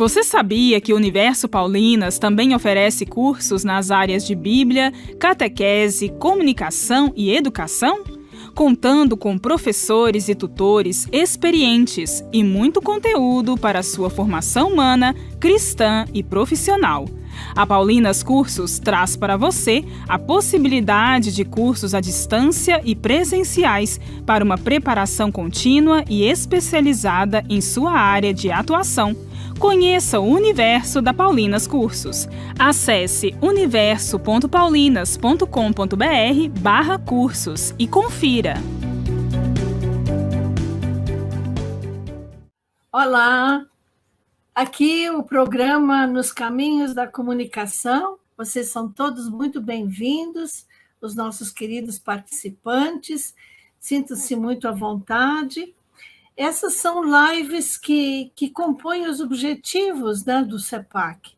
Você sabia que o Universo Paulinas também oferece cursos nas áreas de Bíblia, catequese, comunicação e educação? Contando com professores e tutores experientes e muito conteúdo para sua formação humana, cristã e profissional. A Paulinas Cursos traz para você a possibilidade de cursos à distância e presenciais para uma preparação contínua e especializada em sua área de atuação. Conheça o universo da Paulinas Cursos. Acesse universo.paulinas.com.br/cursos e confira. Olá, aqui o programa Nos Caminhos da Comunicação. Vocês são todos muito bem-vindos, os nossos queridos participantes. Sintam-se muito à vontade. Essas são lives que compõem os objetivos, né, do CEPAC,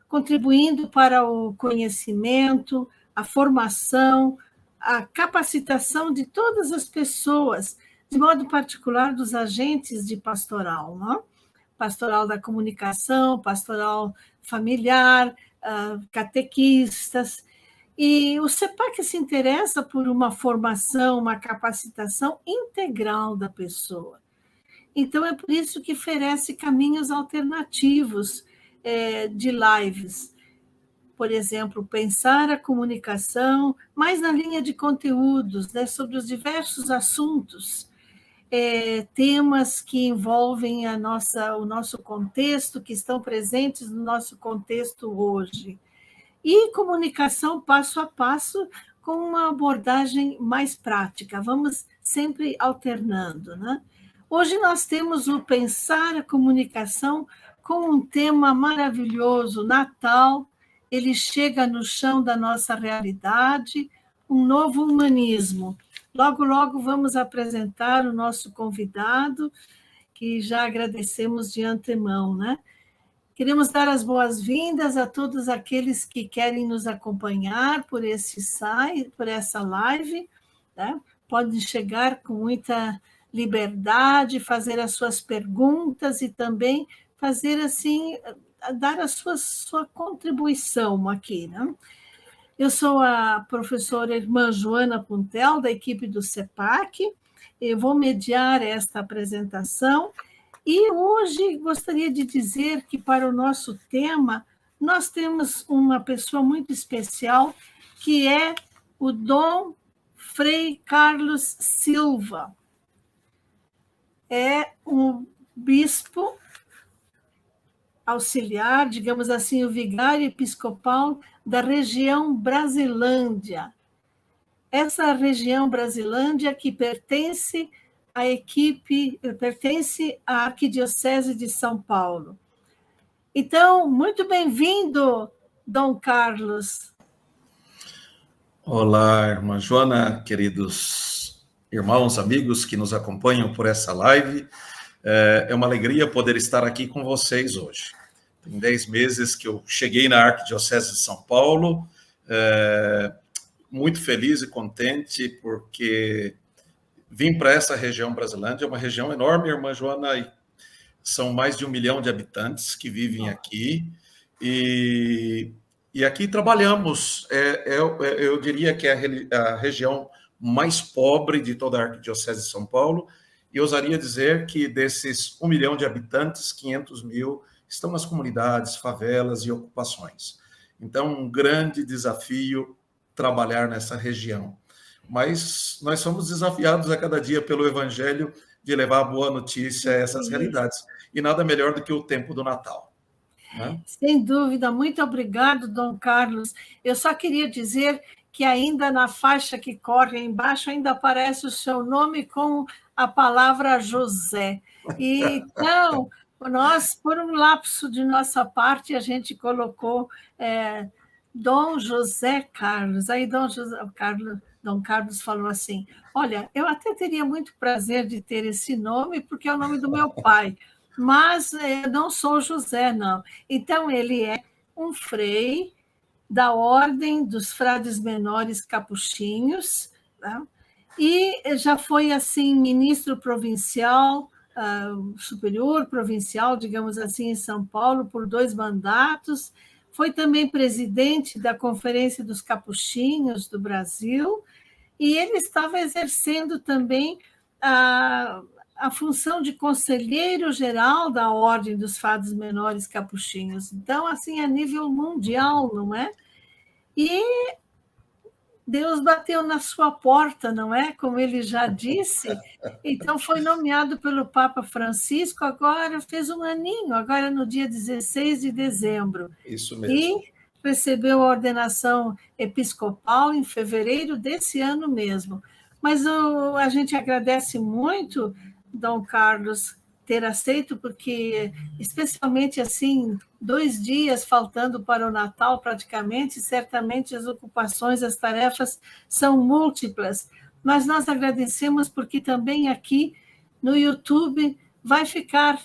contribuindo para o conhecimento, a formação, a capacitação de todas as pessoas, de modo particular dos agentes de pastoral, né? Pastoral da comunicação, pastoral familiar, catequistas. E o CEPAC se interessa por uma formação, uma capacitação integral da pessoa. Então, é por isso que oferece caminhos alternativos de lives. Por exemplo, pensar a comunicação mais na linha de conteúdos, né, sobre os diversos assuntos, temas que envolvem o nosso contexto, que estão presentes no nosso contexto hoje. E comunicação passo a passo, com uma abordagem mais prática. Vamos sempre alternando, né? Hoje nós temos o Pensar a Comunicação com um tema maravilhoso, Natal. Ele chega no chão da nossa realidade, um novo humanismo. Logo, logo vamos apresentar o nosso convidado, que já agradecemos de antemão, né? Queremos dar as boas-vindas a todos aqueles que querem nos acompanhar por essa live, né? Podem chegar com muita liberdade, fazer as suas perguntas e também fazer assim, dar a sua contribuição aqui, né? Eu sou a professora irmã Joana Puntel, da equipe do CEPAC, eu vou mediar esta apresentação e hoje gostaria de dizer que para o nosso tema nós temos uma pessoa muito especial, que é o Dom Frei Carlos Silva. É um bispo auxiliar, digamos assim, o vigário episcopal da região Brasilândia. Essa região Brasilândia que pertence à Arquidiocese de São Paulo. Então, muito bem-vindo, Dom Carlos. Olá, irmã Joana, queridos irmãos, amigos que nos acompanham por essa live. É uma alegria poder estar aqui com vocês hoje. Tem 10 meses que eu cheguei na Arquidiocese de São Paulo, muito feliz e contente porque vim para essa região Brasilândia, é uma região enorme, irmã Joana, e são mais de 1 milhão de habitantes que vivem aqui, e aqui trabalhamos, eu diria que é a região mais pobre de toda a Arquidiocese de São Paulo, e ousaria dizer que desses 1 milhão de habitantes, 500 mil estão nas comunidades, favelas e ocupações. Então, um grande desafio trabalhar nessa região. Mas nós somos desafiados a cada dia pelo Evangelho de levar a boa notícia a essas realidades. E nada melhor do que o tempo do Natal, né? Sem dúvida. Muito obrigado, Dom Carlos. Eu só queria dizer que ainda na faixa que corre embaixo ainda aparece o seu nome com a palavra José. E, então, nós, por um lapso de nossa parte, a gente colocou Dom José Carlos. Aí Dom Carlos falou assim, olha, eu até teria muito prazer de ter esse nome, porque é o nome do meu pai, mas eu não sou José, não. Então, ele é um frei da Ordem dos Frades Menores Capuchinhos, né? E já foi assim ministro provincial superior provincial, digamos assim, em São Paulo, por 2 mandatos. Foi também presidente da Conferência dos Capuchinhos do Brasil, e ele estava exercendo também a função de conselheiro geral da Ordem dos Fados Menores Capuchinhos. Então, assim, a nível mundial, não é? E Deus bateu na sua porta, não é? Como ele já disse. Então, foi nomeado pelo Papa Francisco, agora fez um aninho, agora no dia 16 de dezembro. Isso mesmo. E recebeu a ordenação episcopal em fevereiro desse ano mesmo. Mas a gente agradece muito, Dom Carlos, ter aceito, porque, especialmente assim, 2 dias faltando para o Natal, praticamente, certamente as ocupações, as tarefas são múltiplas, mas nós agradecemos porque também aqui no YouTube vai ficar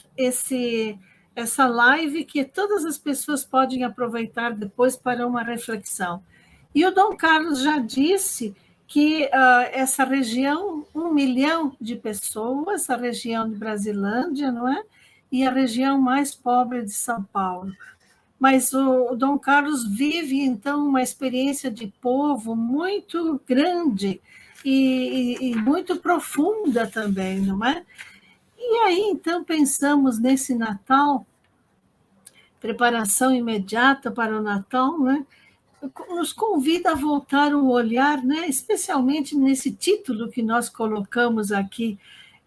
essa live que todas as pessoas podem aproveitar depois para uma reflexão. E o Dom Carlos já disse que essa região, 1 milhão de pessoas, a região de Brasilândia, não é? E a região mais pobre de São Paulo. Mas o Dom Carlos vive, então, uma experiência de povo muito grande e muito profunda também, não é? E aí, então, pensamos nesse Natal, preparação imediata para o Natal, né? Nos convida a voltar o olhar, né? Especialmente nesse título que nós colocamos aqui,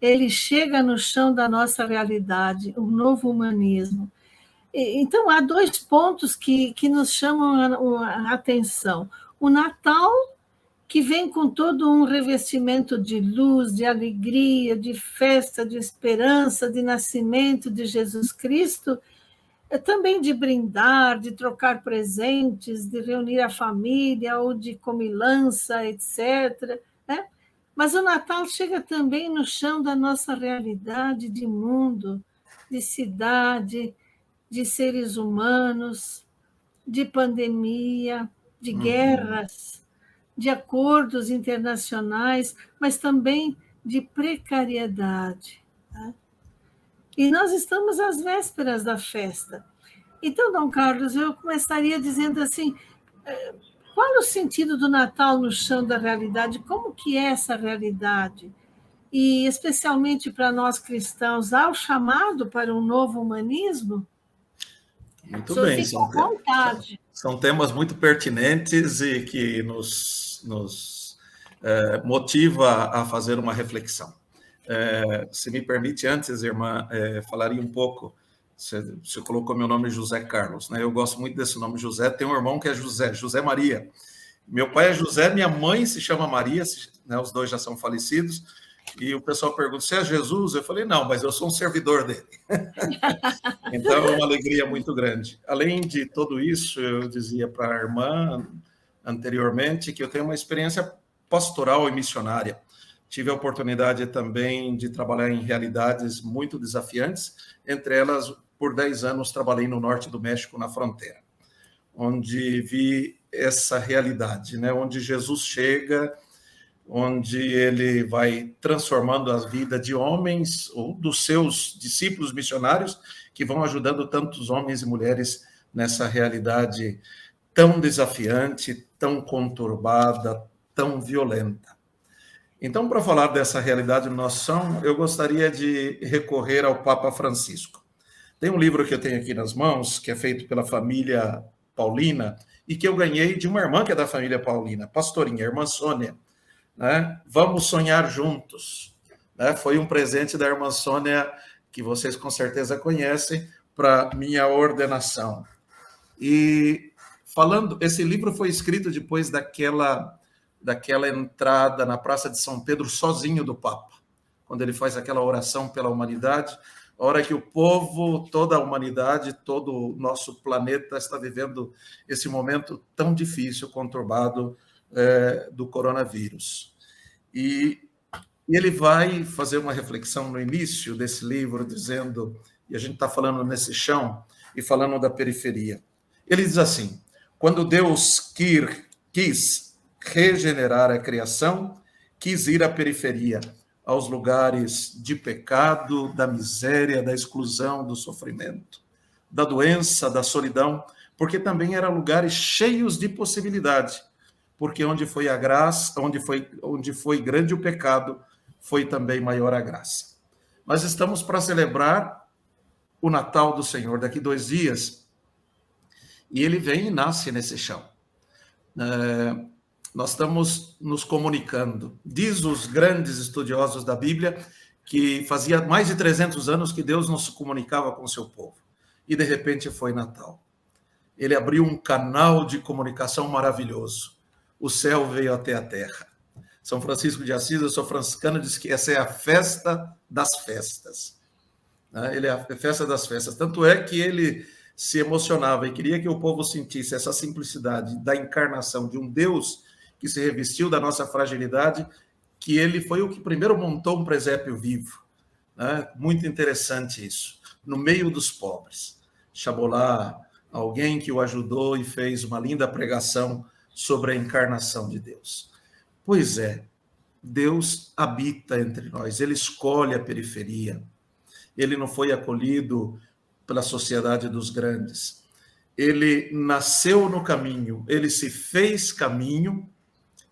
ele chega no chão da nossa realidade, o novo humanismo. Então, há 2 pontos que nos chamam a atenção. O Natal, que vem com todo um revestimento de luz, de alegria, de festa, de esperança, de nascimento de Jesus Cristo, também de brindar, de trocar presentes, de reunir a família, ou de comilança, etc. Né? Mas o Natal chega também no chão da nossa realidade de mundo, de cidade, de seres humanos, de pandemia, de guerras, de acordos internacionais, mas também de precariedade. Né? E nós estamos às vésperas da festa. Então, Dom Carlos, eu começaria dizendo assim, qual é o sentido do Natal no chão da realidade? Como que é essa realidade? E, especialmente para nós cristãos, há o chamado para um novo humanismo? Muito bem, fica à vontade. São temas muito pertinentes e que nos motiva a fazer uma reflexão. Se me permite, antes, irmã, falaria um pouco. Você colocou meu nome José Carlos, né? Eu gosto muito desse nome José. Tem um irmão que é José Maria. Meu pai é José, minha mãe se chama Maria, né? Os 2 já são falecidos. E o pessoal pergunta, você é Jesus? Eu falei, não, mas eu sou um servidor dele. Então, é uma alegria muito grande. Além de tudo isso, eu dizia para a irmã anteriormente que eu tenho uma experiência pastoral e missionária. Tive a oportunidade também de trabalhar em realidades muito desafiantes, entre elas, por 10 anos, trabalhei no norte do México, na fronteira, onde vi essa realidade, né? Onde Jesus chega, onde ele vai transformando a vida de homens ou dos seus discípulos missionários, que vão ajudando tantos homens e mulheres nessa realidade tão desafiante, tão conturbada, tão violenta. Então, para falar dessa realidade no nosso chão, eu gostaria de recorrer ao Papa Francisco. Tem um livro que eu tenho aqui nas mãos, que é feito pela família Paulina, e que eu ganhei de uma irmã que é da família Paulina, pastorinha, irmã Sônia. Né? Vamos sonhar juntos. Né? Foi um presente da irmã Sônia, que vocês com certeza conhecem, para minha ordenação. E falando, esse livro foi escrito depois daquela entrada na Praça de São Pedro sozinho do Papa, quando ele faz aquela oração pela humanidade, a hora que o povo, toda a humanidade, todo o nosso planeta está vivendo esse momento tão difícil, conturbado do coronavírus. E ele vai fazer uma reflexão no início desse livro, dizendo, e a gente está falando nesse chão, e falando da periferia. Ele diz assim, quando Deus quis regenerar a criação, quis ir à periferia, aos lugares de pecado, da miséria, da exclusão, do sofrimento, da doença, da solidão, porque também eram lugares cheios de possibilidade, porque onde foi a graça, onde foi grande o pecado, foi também maior a graça. Nós estamos para celebrar o Natal do Senhor daqui 2 dias, e ele vem e nasce nesse chão. Nós estamos nos comunicando. Diz os grandes estudiosos da Bíblia que fazia mais de 300 anos que Deus não se comunicava com o seu povo. E, de repente, foi Natal. Ele abriu um canal de comunicação maravilhoso. O céu veio até a terra. São Francisco de Assis, eu sou franciscano, diz que essa é a festa das festas. Ele é a festa das festas. Tanto é que ele se emocionava e queria que o povo sentisse essa simplicidade da encarnação de um Deus que se revestiu da nossa fragilidade, que ele foi o que primeiro montou um presépio vivo. Muito interessante isso. No meio dos pobres. Chabolá, alguém que o ajudou e fez uma linda pregação sobre a encarnação de Deus. Pois é, Deus habita entre nós, ele escolhe a periferia. Ele não foi acolhido pela sociedade dos grandes. Ele nasceu no caminho, ele se fez caminho,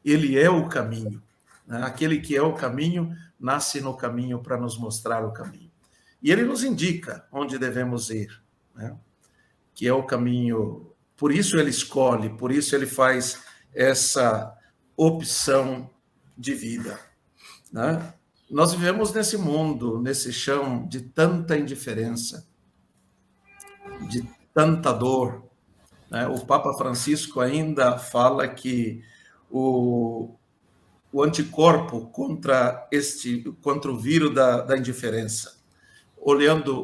ele é o caminho. Aquele que é o caminho, nasce no caminho para nos mostrar o caminho. E ele nos indica onde devemos ir, que é o caminho. Por isso ele escolhe, por isso ele faz essa opção de vida. Nós vivemos nesse mundo, nesse chão de tanta indiferença, de tanta dor. O Papa Francisco ainda fala que o anticorpo contra o vírus da indiferença,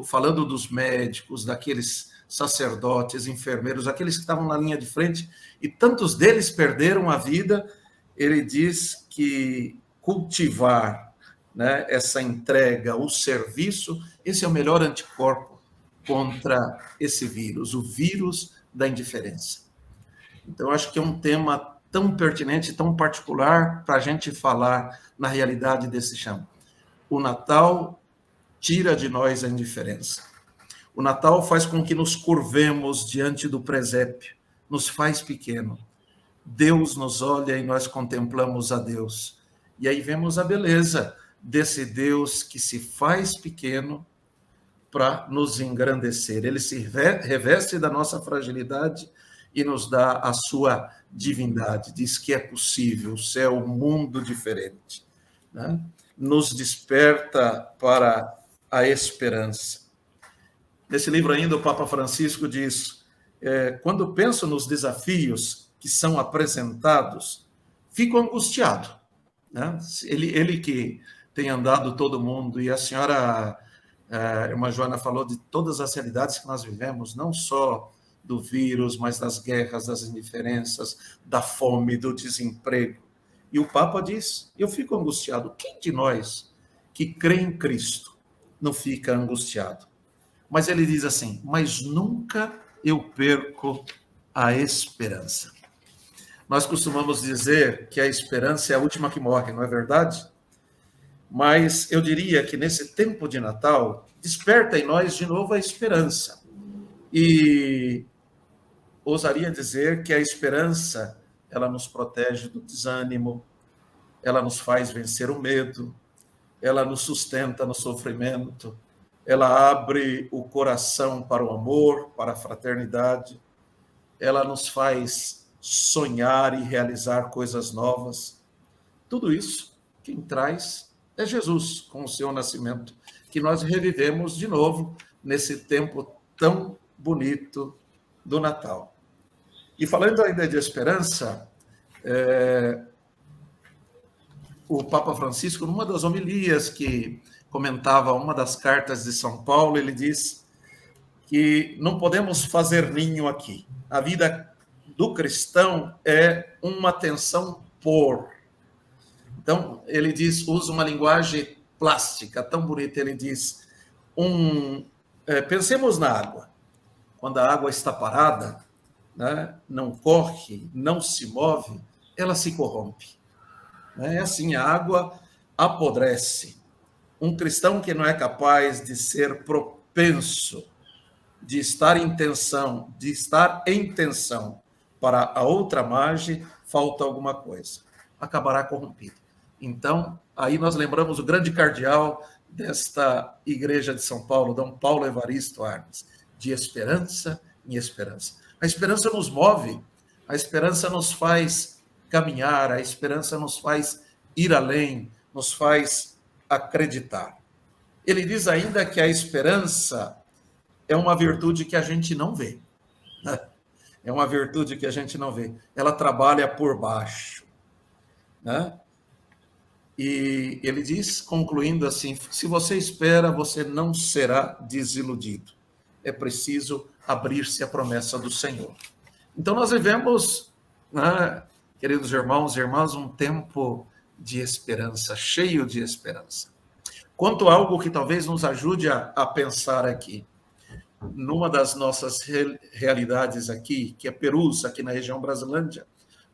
falando dos médicos, daqueles sacerdotes, enfermeiros, aqueles que estavam na linha de frente, e tantos deles perderam a vida, ele diz que cultivar essa entrega, o serviço, esse é o melhor anticorpo contra esse vírus, o vírus da indiferença. Então, acho que é um tema tão pertinente, tão particular, para a gente falar na realidade desse chão. O Natal tira de nós a indiferença. O Natal faz com que nos curvemos diante do presépio, nos faz pequeno. Deus nos olha e nós contemplamos a Deus. E aí vemos a beleza desse Deus que se faz pequeno para nos engrandecer. Ele se reveste da nossa fragilidade e nos dá a sua divindade. Diz que é possível, o céu, um mundo diferente. Nos desperta para a esperança. Nesse livro ainda, o Papa Francisco diz, quando penso nos desafios que são apresentados, fico angustiado. Ele que tem andado todo mundo, e a senhora, a irmã Joana, falou de todas as realidades que nós vivemos, não só do vírus, mas das guerras, das indiferenças, da fome, do desemprego. E o Papa diz, eu fico angustiado. Quem de nós que crê em Cristo não fica angustiado? Mas ele diz assim, mas nunca eu perco a esperança. Nós costumamos dizer que a esperança é a última que morre, não é verdade? Mas eu diria que nesse tempo de Natal, desperta em nós de novo a esperança. E ousaria dizer que a esperança, ela nos protege do desânimo, ela nos faz vencer o medo, ela nos sustenta no sofrimento, ela abre o coração para o amor, para a fraternidade, ela nos faz sonhar e realizar coisas novas. Tudo isso, quem traz é Jesus, com o seu nascimento, que nós revivemos de novo nesse tempo tão bonito do Natal. E falando ainda de esperança, o Papa Francisco, numa das homilias que comentava uma das cartas de São Paulo, ele diz que não podemos fazer ninho aqui. A vida do cristão é uma tensão por. Então, ele diz, usa uma linguagem plástica tão bonita, ele diz, pensemos na água. Quando a água está parada, não corre, não se move, ela se corrompe. É assim, a água apodrece. Um cristão que não é capaz de ser propenso, de estar em tensão para a outra margem, falta alguma coisa. Acabará corrompido. Então, aí nós lembramos o grande cardeal desta igreja de São Paulo, Dom Paulo Evaristo Arnes, de esperança em esperança. A esperança nos move, a esperança nos faz caminhar, a esperança nos faz ir além, nos faz acreditar. Ele diz ainda que a esperança é uma virtude que a gente não vê. Né? É uma virtude que a gente não vê. Ela trabalha por baixo. Né? E ele diz, concluindo assim, se você espera, você não será desiludido. É preciso abrir-se à promessa do Senhor. Então nós vivemos, né, queridos irmãos e irmãs, um tempo de esperança, cheio de esperança. Quanto a algo que talvez nos ajude a pensar aqui, numa das nossas realidades aqui, que é Perus, aqui na região Brasilândia,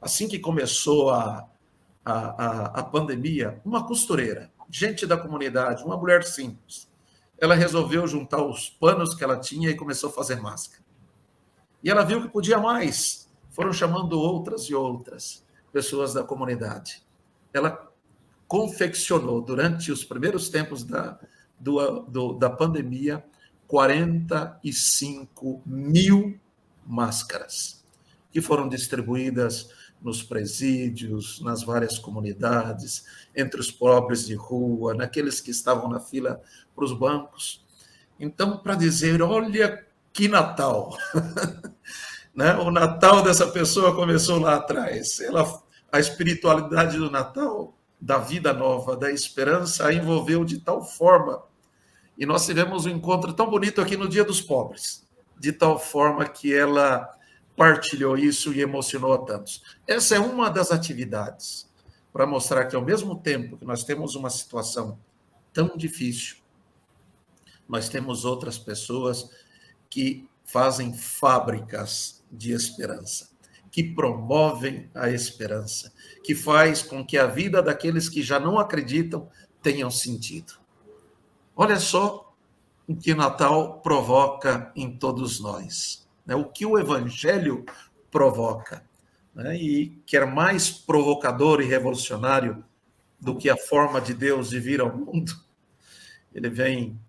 assim que começou a pandemia, uma costureira, gente da comunidade, uma mulher simples, ela resolveu juntar os panos que ela tinha e começou a fazer máscara. E ela viu que podia mais. Foram chamando outras e outras pessoas da comunidade. Ela confeccionou, durante os primeiros tempos da pandemia, 45 mil máscaras, que foram distribuídas nos presídios, nas várias comunidades, entre os pobres de rua, naqueles que estavam na fila para os bancos. Então, para dizer, olha que Natal! Né? O Natal dessa pessoa começou lá atrás. A espiritualidade do Natal, da vida nova, da esperança, a envolveu de tal forma. E nós tivemos um encontro tão bonito aqui no Dia dos Pobres, de tal forma que ela partilhou isso e emocionou a tantos. Essa é uma das atividades para mostrar que, ao mesmo tempo que nós temos uma situação tão difícil, nós temos outras pessoas que fazem fábricas de esperança, que promovem a esperança, que faz com que a vida daqueles que já não acreditam tenham sentido. Olha só o que Natal provoca em todos nós, né? O que o Evangelho provoca, né? E quer mais provocador e revolucionário do que a forma de Deus de vir ao mundo, ele vem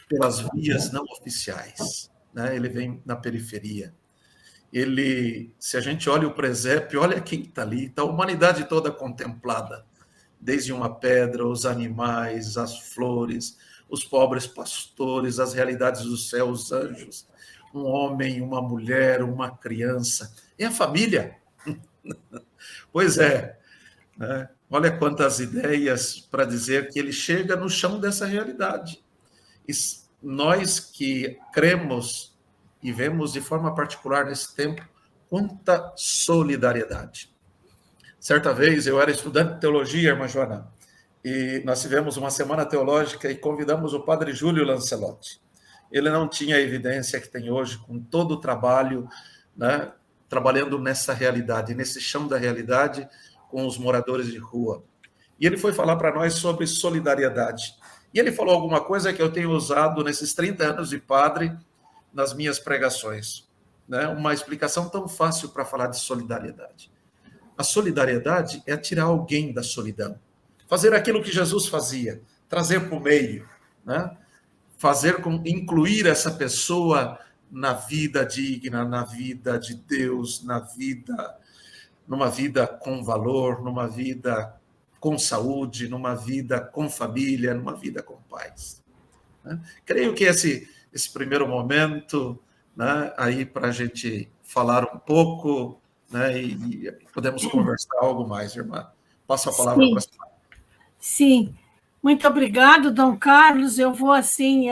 pelas vias não oficiais, né? Ele vem na periferia. Se a gente olha o presépio, olha quem está ali, está a humanidade toda contemplada, desde uma pedra, os animais, as flores, os pobres pastores, as realidades do céu, os anjos, um homem, uma mulher, uma criança, é a família. Pois é, né? Olha quantas ideias para dizer que ele chega no chão dessa realidade. E nós que cremos e vemos de forma particular nesse tempo quanta solidariedade. Certa vez eu era estudante de teologia, irmã Joana, e nós tivemos uma semana teológica e convidamos o padre Júlio Lancelotti. Ele não tinha a evidência que tem hoje, com todo o trabalho, né, trabalhando nessa realidade, nesse chão da realidade, com os moradores de rua. E ele foi falar para nós sobre solidariedade. E ele falou alguma coisa que eu tenho usado nesses 30 anos de padre nas minhas pregações, né? Uma explicação tão fácil para falar de solidariedade. A solidariedade é tirar alguém da solidão, fazer aquilo que Jesus fazia, trazer para o meio, né? Incluir essa pessoa na vida digna, na vida de Deus, numa vida com valor, numa vida com saúde, numa vida com família, numa vida com paz. Né? Creio que esse primeiro momento, né, aí para a gente falar um pouco, né, e podemos conversar algo mais, irmã. Passo a palavra para a senhora. Sim, muito obrigado, Dom Carlos. Eu vou, assim,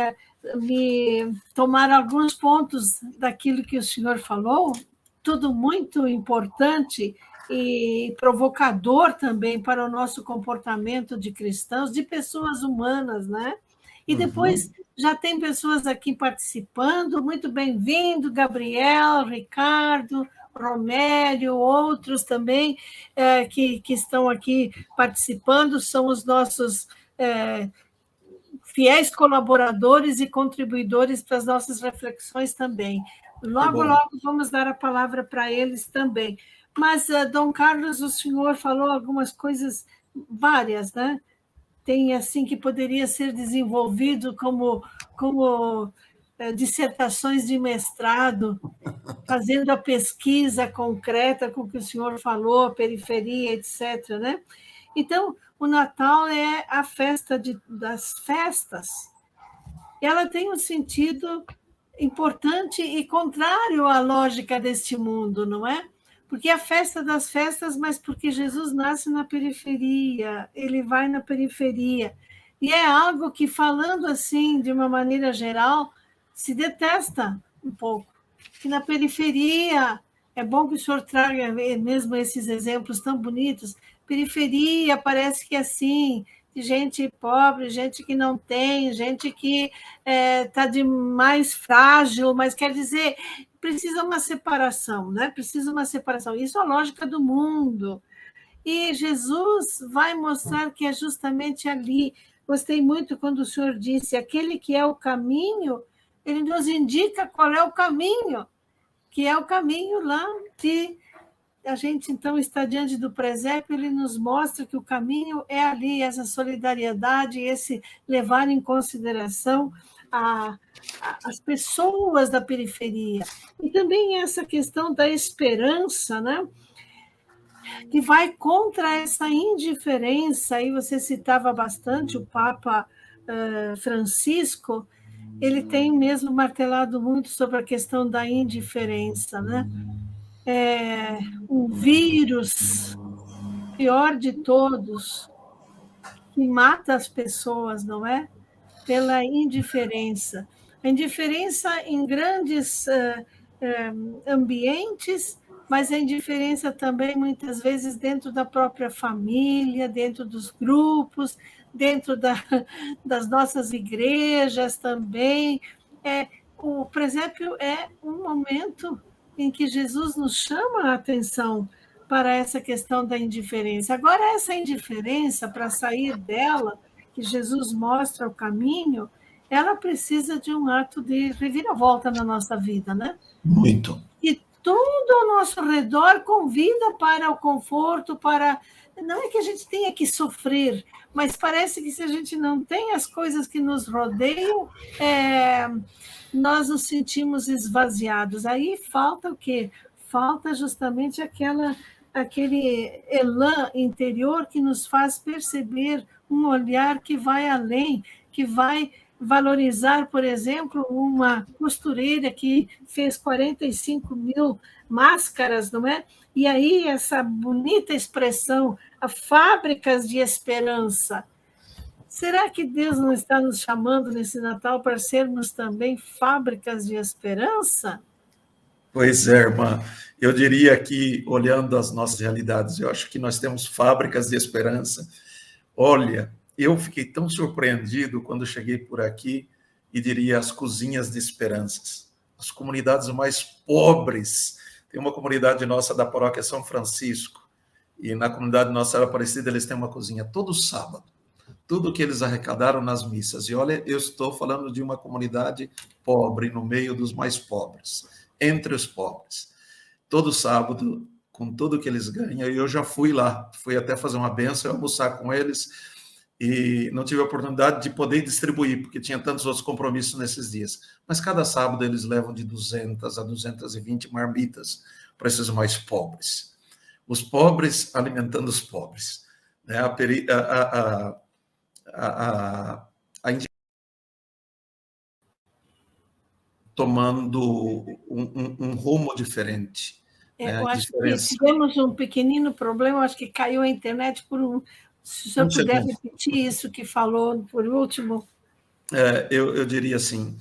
me tomar alguns pontos daquilo que o senhor falou, tudo muito importante e provocador também para o nosso comportamento de cristãos, de pessoas humanas, né? E depois já tem pessoas aqui participando, muito bem-vindo, Gabriel, Ricardo, Romério, outros também que estão aqui participando, são os nossos fiéis colaboradores e contribuidores para as nossas reflexões também. Logo vamos dar a palavra para eles também. Mas, Dom Carlos, o senhor falou algumas coisas, várias, né? Tem assim que poderia ser desenvolvido como dissertações de mestrado, fazendo a pesquisa concreta com o que o senhor falou, a periferia, etc., né? Então, o Natal é a festa das festas. Ela tem um sentido importante e contrário à lógica deste mundo, não é? Porque é a festa das festas, mas porque Jesus nasce na periferia, ele vai na periferia. E é algo que, falando assim, de uma maneira geral, se detesta um pouco. Que na periferia, é bom que o senhor traga mesmo esses exemplos tão bonitos, periferia parece que é assim, de gente pobre, gente que não tem, gente que está de mais frágil, mas quer dizer, precisa uma separação, né? Precisa uma separação. Isso é a lógica do mundo. E Jesus vai mostrar que é justamente ali. Gostei muito quando o senhor disse, aquele que é o caminho, ele nos indica qual é o caminho, que é o caminho lá de... A gente, então, está diante do presépio, ele nos mostra que o caminho é ali, essa solidariedade, esse levar em consideração as pessoas da periferia. E também essa questão da esperança, né? Que vai contra essa indiferença. Aí você citava bastante o Papa Francisco, ele tem mesmo martelado muito sobre a questão da indiferença, né? Um vírus, pior de todos, que mata as pessoas, não é? Pela indiferença. A indiferença em grandes ambientes, mas a indiferença também, muitas vezes, dentro da própria família, dentro dos grupos, dentro das nossas igrejas também. O presépio é um momento em que Jesus nos chama a atenção para essa questão da indiferença. Agora, essa indiferença, para sair dela, que Jesus mostra o caminho, ela precisa de um ato de reviravolta na nossa vida, né? Muito. E tudo ao nosso redor convida para o conforto, para... Não é que a gente tenha que sofrer, mas parece que se a gente não tem as coisas que nos rodeiam, nós nos sentimos esvaziados. Aí falta o quê? Falta justamente aquele elan interior que nos faz perceber um olhar que vai além, que vai valorizar, por exemplo, uma costureira que fez 45 mil máscaras, não é? E aí essa bonita expressão, fábricas de esperança. Será que Deus não está nos chamando nesse Natal para sermos também fábricas de esperança? Pois é, irmã. Eu diria que, olhando as nossas realidades, eu acho que nós temos fábricas de esperança. Olha, eu fiquei tão surpreendido quando cheguei por aqui e diria as cozinhas de esperanças. As comunidades mais pobres. Tem uma comunidade nossa da paróquia São Francisco, e na comunidade Nossa Senhora Aparecida eles têm uma cozinha todo sábado. Tudo que eles arrecadaram nas missas. E olha, eu estou falando de uma comunidade pobre, no meio dos mais pobres, entre os pobres. Todo sábado, com tudo que eles ganham, e eu já fui lá, fui até fazer uma bênção, almoçar com eles, e não tive a oportunidade de poder distribuir, porque tinha tantos outros compromissos nesses dias. Mas cada sábado eles levam de 200 a 220 marmitas para esses mais pobres. Os pobres alimentando os pobres. Né? Tomando um rumo diferente. Eu acho que tivemos um pequenino problema, acho que caiu a internet por um... Se o senhor puder repetir isso que falou por último. Eu diria assim...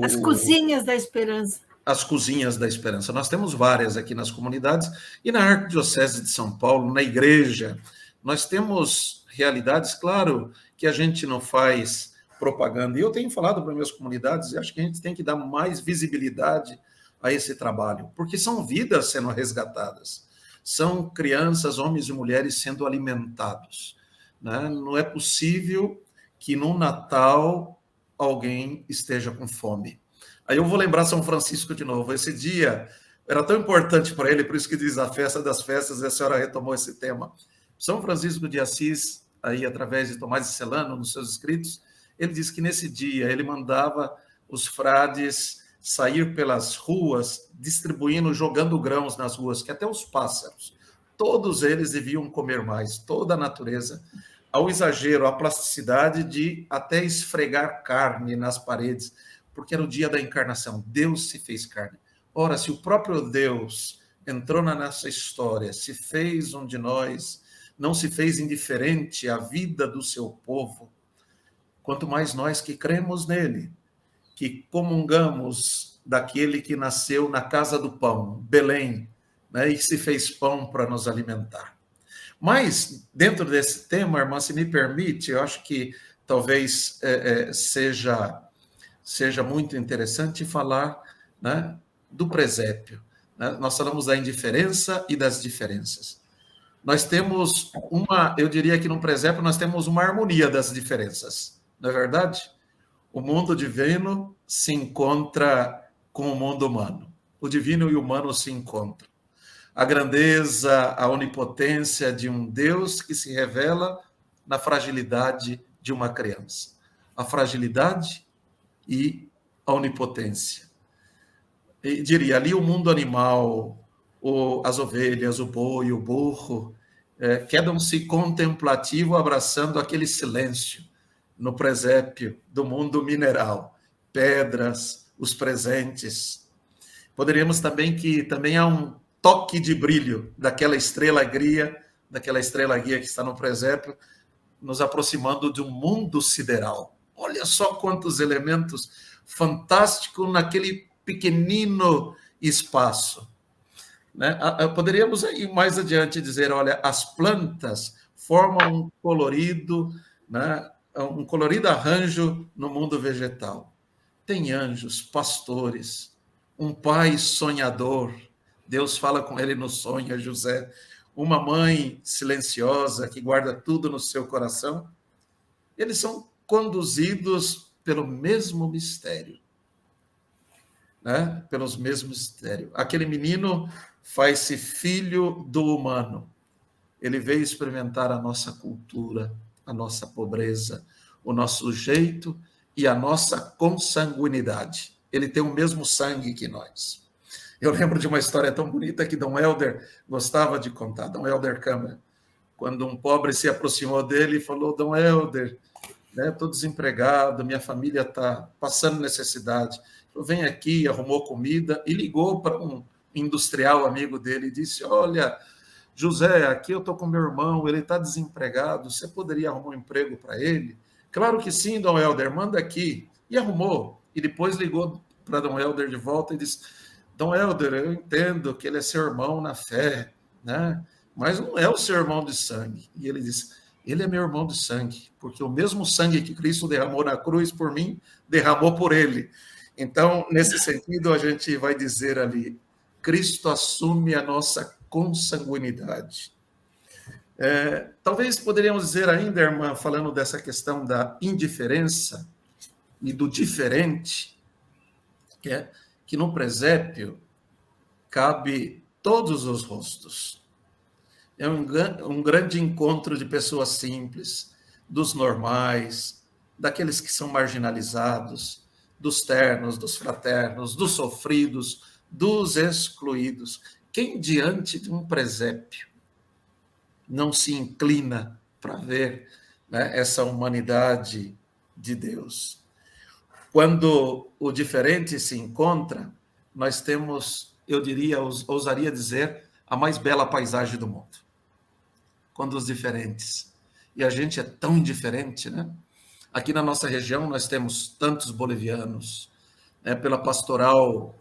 As cozinhas da esperança. As cozinhas da esperança. Nós temos várias aqui nas comunidades, e na Arquidiocese de São Paulo, na igreja, nós temos realidades, claro, que a gente não faz propaganda. E eu tenho falado para minhas comunidades, e acho que a gente tem que dar mais visibilidade a esse trabalho, porque são vidas sendo resgatadas, são crianças, homens e mulheres sendo alimentados. Né? Não é possível que no Natal alguém esteja com fome. Aí eu vou lembrar São Francisco de novo. Esse dia era tão importante para ele, por isso que diz a festa das festas, e a senhora retomou esse tema. São Francisco de Assis, aí através de Tomás de Celano, nos seus escritos, ele diz que nesse dia ele mandava os frades sair pelas ruas, distribuindo, jogando grãos nas ruas, que até os pássaros, todos eles deviam comer mais, toda a natureza, ao exagero, à plasticidade de até esfregar carne nas paredes, porque era o dia da encarnação, Deus se fez carne. Ora, se o próprio Deus entrou na nossa história, se fez um de nós, não se fez indiferente à vida do seu povo, quanto mais nós que cremos nele, que comungamos daquele que nasceu na casa do pão, Belém, né, e se fez pão para nos alimentar. Mas, dentro desse tema, irmã, se me permite, eu acho que talvez seja muito interessante falar, né, do presépio. Né? Nós falamos da indiferença e das diferenças. Nós temos eu diria que no presépio nós temos uma harmonia das diferenças, não é verdade? O mundo divino se encontra com o mundo humano. O divino e o humano se encontram. A grandeza, a onipotência de um Deus que se revela na fragilidade de uma criança. A fragilidade e a onipotência. E diria, ali o mundo animal, as ovelhas, o boi, o burro, quedam-se contemplativo abraçando aquele silêncio no presépio do mundo mineral, pedras, os presentes. Poderíamos também há um toque de brilho daquela estrela guia que está no presépio, nos aproximando de um mundo sideral. Olha só quantos elementos fantásticos naquele pequenino espaço. Né? Poderíamos ir mais adiante dizer, olha, as plantas formam um colorido, né? Um colorido arranjo no mundo vegetal. Tem anjos, pastores, um pai sonhador, Deus fala com ele no sonho, José, uma mãe silenciosa que guarda tudo no seu coração. Eles são conduzidos pelo mesmo mistério. Né? Pelos mesmos mistérios. Aquele menino faz-se filho do humano. Ele veio experimentar a nossa cultura, a nossa pobreza, o nosso jeito e a nossa consanguinidade. Ele tem o mesmo sangue que nós. Eu lembro de uma história tão bonita que Dom Helder gostava de contar, Dom Helder Câmara, quando um pobre se aproximou dele e falou, Dom Helder, né, estou desempregado, minha família está passando necessidade. Vem aqui, arrumou comida e ligou para um industrial amigo dele e disse, olha, José, aqui eu estou com meu irmão, ele está desempregado, você poderia arrumar um emprego para ele? Claro que sim, Dom Helder, manda aqui. E arrumou. E depois ligou para Dom Helder de volta e disse, Dom Helder, eu entendo que ele é seu irmão na fé, né? Mas não é o seu irmão de sangue. E ele disse, ele é meu irmão de sangue, porque o mesmo sangue que Cristo derramou na cruz por mim, derramou por ele. Então, nesse sentido, a gente vai dizer ali, Cristo assume a nossa consanguinidade. Talvez poderíamos dizer ainda, irmã, falando dessa questão da indiferença e do diferente, que no presépio cabe todos os rostos. É um grande encontro de pessoas simples, dos normais, daqueles que são marginalizados, dos ternos, dos fraternos, dos sofridos, dos excluídos. Quem diante de um presépio não se inclina para ver, né, essa humanidade de Deus? Quando o diferente se encontra, nós temos, eu diria, ousaria dizer, a mais bela paisagem do mundo. Quando os diferentes. E a gente é tão indiferente, né? Aqui na nossa região nós temos tantos bolivianos, né? Pela pastoral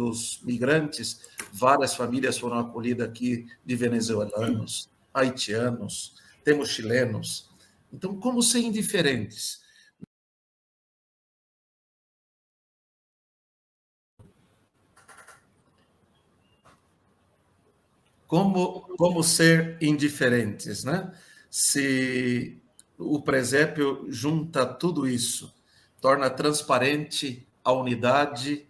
dos migrantes, várias famílias foram acolhidas aqui de venezuelanos, haitianos, temos chilenos. Então, como ser indiferentes? Como ser indiferentes, né? Se o presépio junta tudo isso, torna transparente a unidade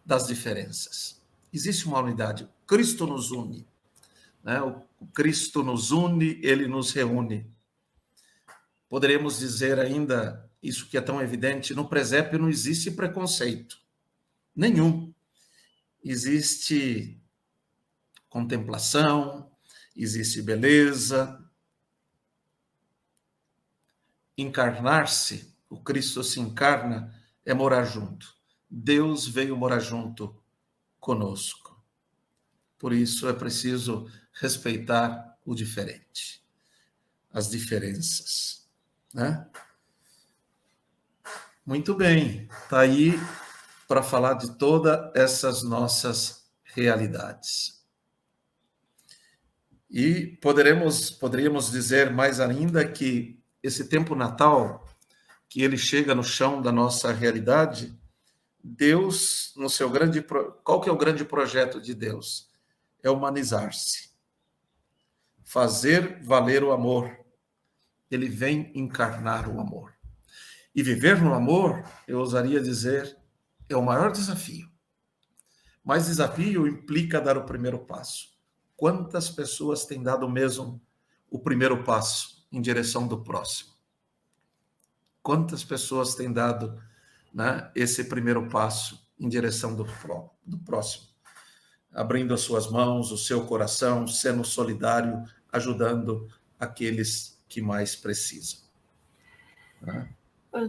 das diferenças. Existe uma unidade, Cristo nos une, né? O Cristo nos une, ele nos reúne. Poderíamos dizer ainda, isso que é tão evidente, no presépio não existe preconceito nenhum. Existe contemplação, existe beleza. Encarnar-se, o Cristo se encarna, é morar junto. Deus veio morar junto conosco. Por isso é preciso respeitar o diferente, as diferenças, né? Muito bem, está aí para falar de todas essas nossas realidades. E poderíamos dizer mais ainda que esse tempo natal, que ele chega no chão da nossa realidade, Deus, no seu qual que é o grande projeto de Deus? É humanizar-se, fazer valer o amor. Ele vem encarnar o amor. E viver no amor, eu ousaria dizer, é o maior desafio. Mas desafio implica dar o primeiro passo. Quantas pessoas têm dado mesmo o primeiro passo em direção do próximo? Quantas pessoas têm dado, né, esse primeiro passo em direção do próximo? Abrindo as suas mãos, o seu coração, sendo solidário, ajudando aqueles que mais precisam. Né?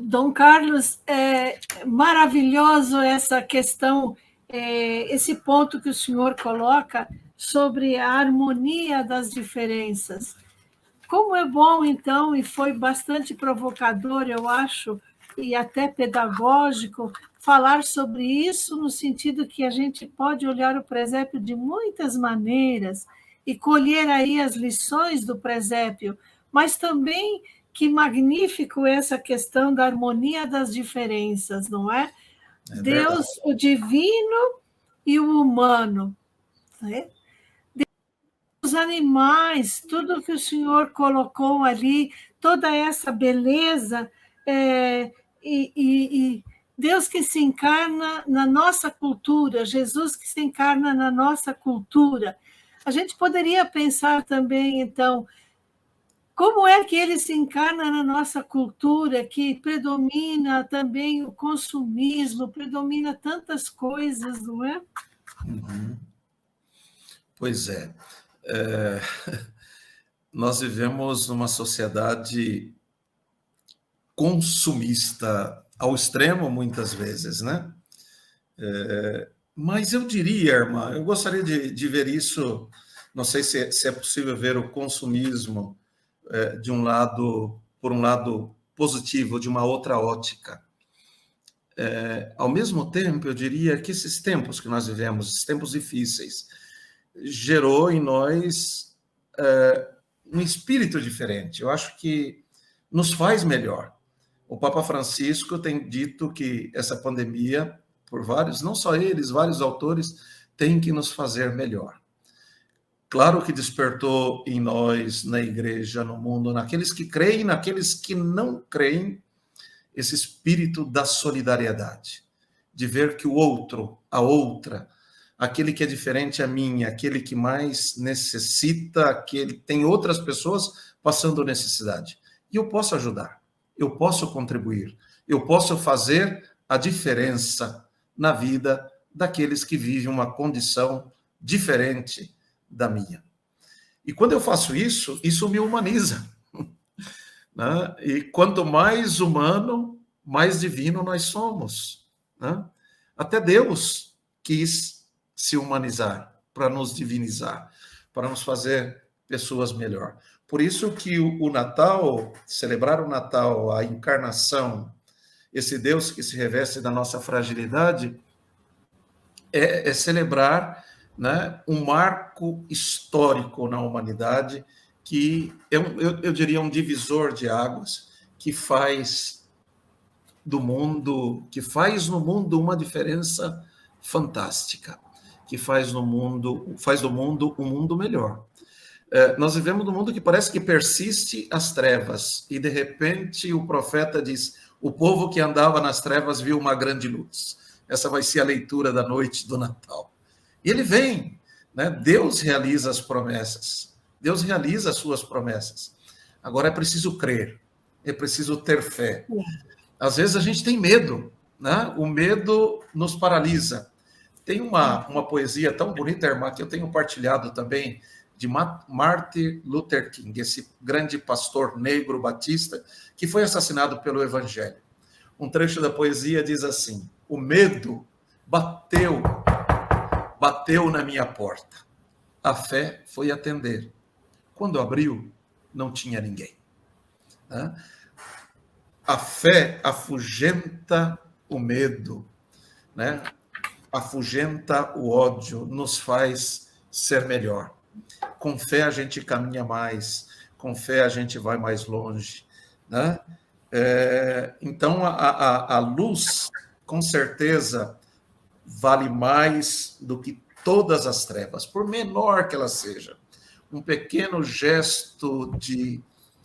Dom Carlos, é maravilhoso essa questão, esse ponto que o senhor coloca sobre a harmonia das diferenças. Como é bom, então, e foi bastante provocador, eu acho, e até pedagógico, falar sobre isso no sentido que a gente pode olhar o presépio de muitas maneiras e colher aí as lições do presépio, mas também que magnífico essa questão da harmonia das diferenças, não é? Deus, o divino e o humano, né? Os animais, tudo que o senhor colocou ali, toda essa beleza, e Deus que se encarna na nossa cultura, Jesus que se encarna na nossa cultura. A gente poderia pensar também, então, como é que ele se encarna na nossa cultura, que predomina também o consumismo, predomina tantas coisas, não é? Uhum. Pois é. Nós vivemos numa sociedade consumista ao extremo, muitas vezes, né? Mas eu diria, irmã, eu gostaria de ver isso, não sei se é possível ver o consumismo por um lado positivo, de uma outra ótica. Ao mesmo tempo, eu diria que esses tempos que nós vivemos, esses tempos difíceis, gerou em nós um espírito diferente. Eu acho que nos faz melhor. O Papa Francisco tem dito que essa pandemia, por vários, não só eles, vários autores, tem que nos fazer melhor. Claro que despertou em nós, na igreja, no mundo, naqueles que creem, naqueles que não creem, esse espírito da solidariedade, de ver que o outro, a outra, aquele que é diferente a mim, aquele que mais necessita, aquele tem outras pessoas passando necessidade. E eu posso ajudar, eu posso contribuir, eu posso fazer a diferença na vida daqueles que vivem uma condição diferente da minha. E quando eu faço isso, isso me humaniza. Né? E quanto mais humano, mais divino nós somos. Né? Até Deus quis se humanizar, para nos divinizar, para nos fazer pessoas melhor. Por isso que o Natal, celebrar o Natal, a encarnação, esse Deus que se reveste da nossa fragilidade, é celebrar, né, um marco histórico na humanidade, que eu diria um divisor de águas, que faz do mundo, que faz no mundo uma diferença fantástica, que faz do mundo um mundo melhor. Nós vivemos num mundo que parece que persiste as trevas, e de repente o profeta diz: o povo que andava nas trevas viu uma grande luz. Essa vai ser a leitura da noite do Natal. E ele vem, né? Deus realiza as promessas, Deus realiza as suas promessas. Agora é preciso crer, é preciso ter fé. Às vezes a gente tem medo, né? O medo nos paralisa. Tem uma poesia tão bonita, irmã, que eu tenho partilhado também, de Martin Luther King, esse grande pastor negro batista, que foi assassinado pelo Evangelho. Um trecho da poesia diz assim: o medo bateu na minha porta. A fé foi atender. Quando abriu, não tinha ninguém. A fé afugenta o medo, né? Afugenta o ódio, nos faz ser melhor. Com fé a gente caminha mais, com fé a gente vai mais longe, né? Então, a luz, com certeza, vale mais do que todas as trevas, por menor que ela seja. Um pequeno gesto de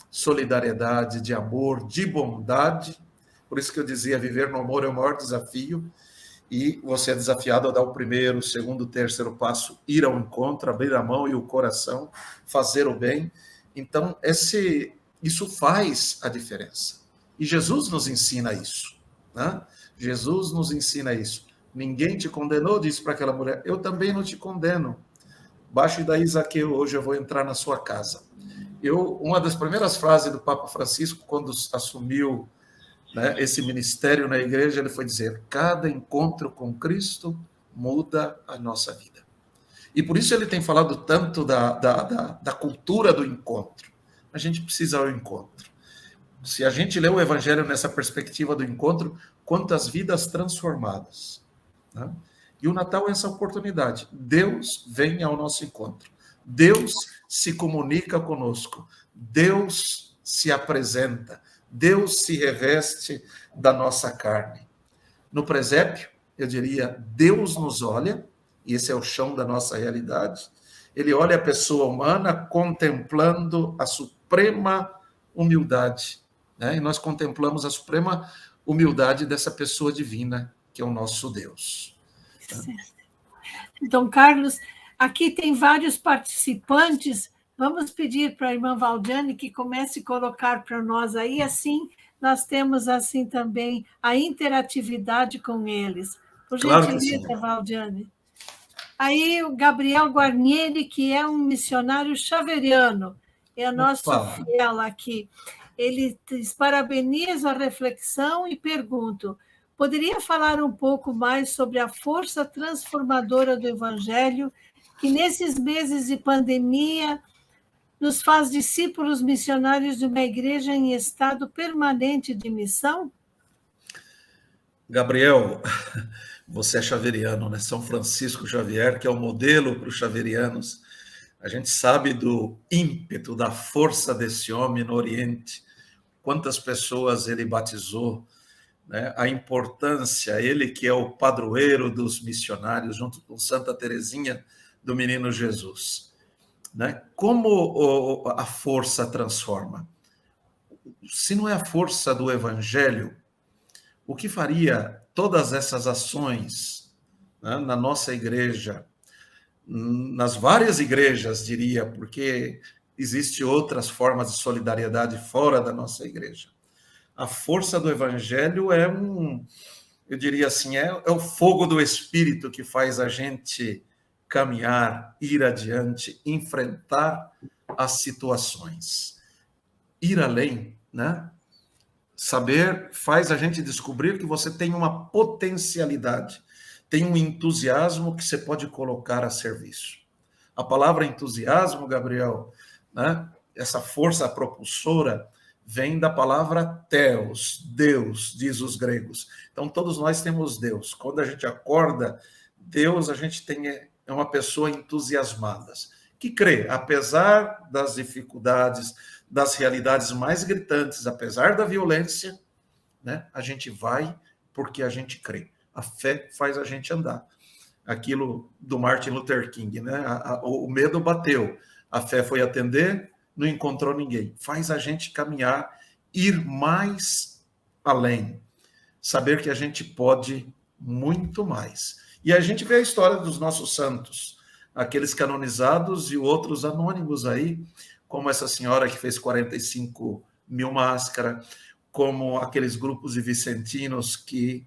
solidariedade, de amor, de bondade. Por isso que eu dizia, viver no amor é o maior desafio. E você é desafiado a dar o primeiro, o segundo, o terceiro passo, ir ao encontro, abrir a mão e o coração, fazer o bem. Então, isso faz a diferença. E Jesus nos ensina isso, né? Jesus nos ensina isso. Ninguém te condenou, disse para aquela mulher, eu também não te condeno. Baixe daí, Zaqueu, hoje eu vou entrar na sua casa. Uma das primeiras frases do Papa Francisco, quando assumiu, né, esse ministério na igreja, ele foi dizer: cada encontro com Cristo muda a nossa vida. E por isso ele tem falado tanto da cultura do encontro. A gente precisa ir ao encontro. Se a gente lê o Evangelho nessa perspectiva do encontro, quantas vidas transformadas, né? E o Natal é essa oportunidade. Deus vem ao nosso encontro. Deus se comunica conosco. Deus se apresenta. Deus se reveste da nossa carne. No presépio, eu diria, Deus nos olha, e esse é o chão da nossa realidade. Ele olha a pessoa humana contemplando a suprema humildade, né? E nós contemplamos a suprema humildade dessa pessoa divina, que é o nosso Deus. Então, Carlos, aqui tem vários participantes. Vamos pedir para a irmã Valdiane que comece a colocar para nós aí, assim nós temos assim também a interatividade com eles. Por gentileza, Valdiane. Aí o Gabriel Guarnieri, que é um missionário xaveriano, é nosso fiel aqui. Ele parabeniza a reflexão e pergunta: poderia falar um pouco mais sobre a força transformadora do Evangelho, que nesses meses de pandemia nos faz discípulos missionários de uma igreja em estado permanente de missão? Gabriel, você é xaveriano, né? São Francisco Xavier, que é o modelo para os xaverianos. A gente sabe do ímpeto, da força desse homem no Oriente. Quantas pessoas ele batizou, né? A importância, ele que é o padroeiro dos missionários, junto com Santa Teresinha do Menino Jesus. Né? Como a força transforma? Se não é a força do Evangelho, o que faria todas essas ações, né, na nossa igreja, nas várias igrejas, diria, porque existem outras formas de solidariedade fora da nossa igreja. A força do Evangelho eu diria assim, é o fogo do Espírito que faz a gente caminhar, ir adiante, enfrentar as situações. Ir além, né? Saber faz a gente descobrir que você tem uma potencialidade, tem um entusiasmo que você pode colocar a serviço. A palavra entusiasmo, Gabriel, né? Essa força propulsora, vem da palavra theos, Deus, diz os gregos. Então, todos nós temos Deus. Quando a gente acorda, Deus, a gente é uma pessoa entusiasmada, que crê, apesar das dificuldades, das realidades mais gritantes, apesar da violência, né, a gente vai porque a gente crê. A fé faz a gente andar. Aquilo do Martin Luther King, né? O medo bateu, A fé foi atender, não encontrou ninguém. Faz a gente caminhar, ir mais além. Saber que a gente pode muito mais. E a gente vê a história dos nossos santos, aqueles canonizados e outros anônimos aí, como essa senhora que fez 45 mil máscaras, como aqueles grupos de vicentinos que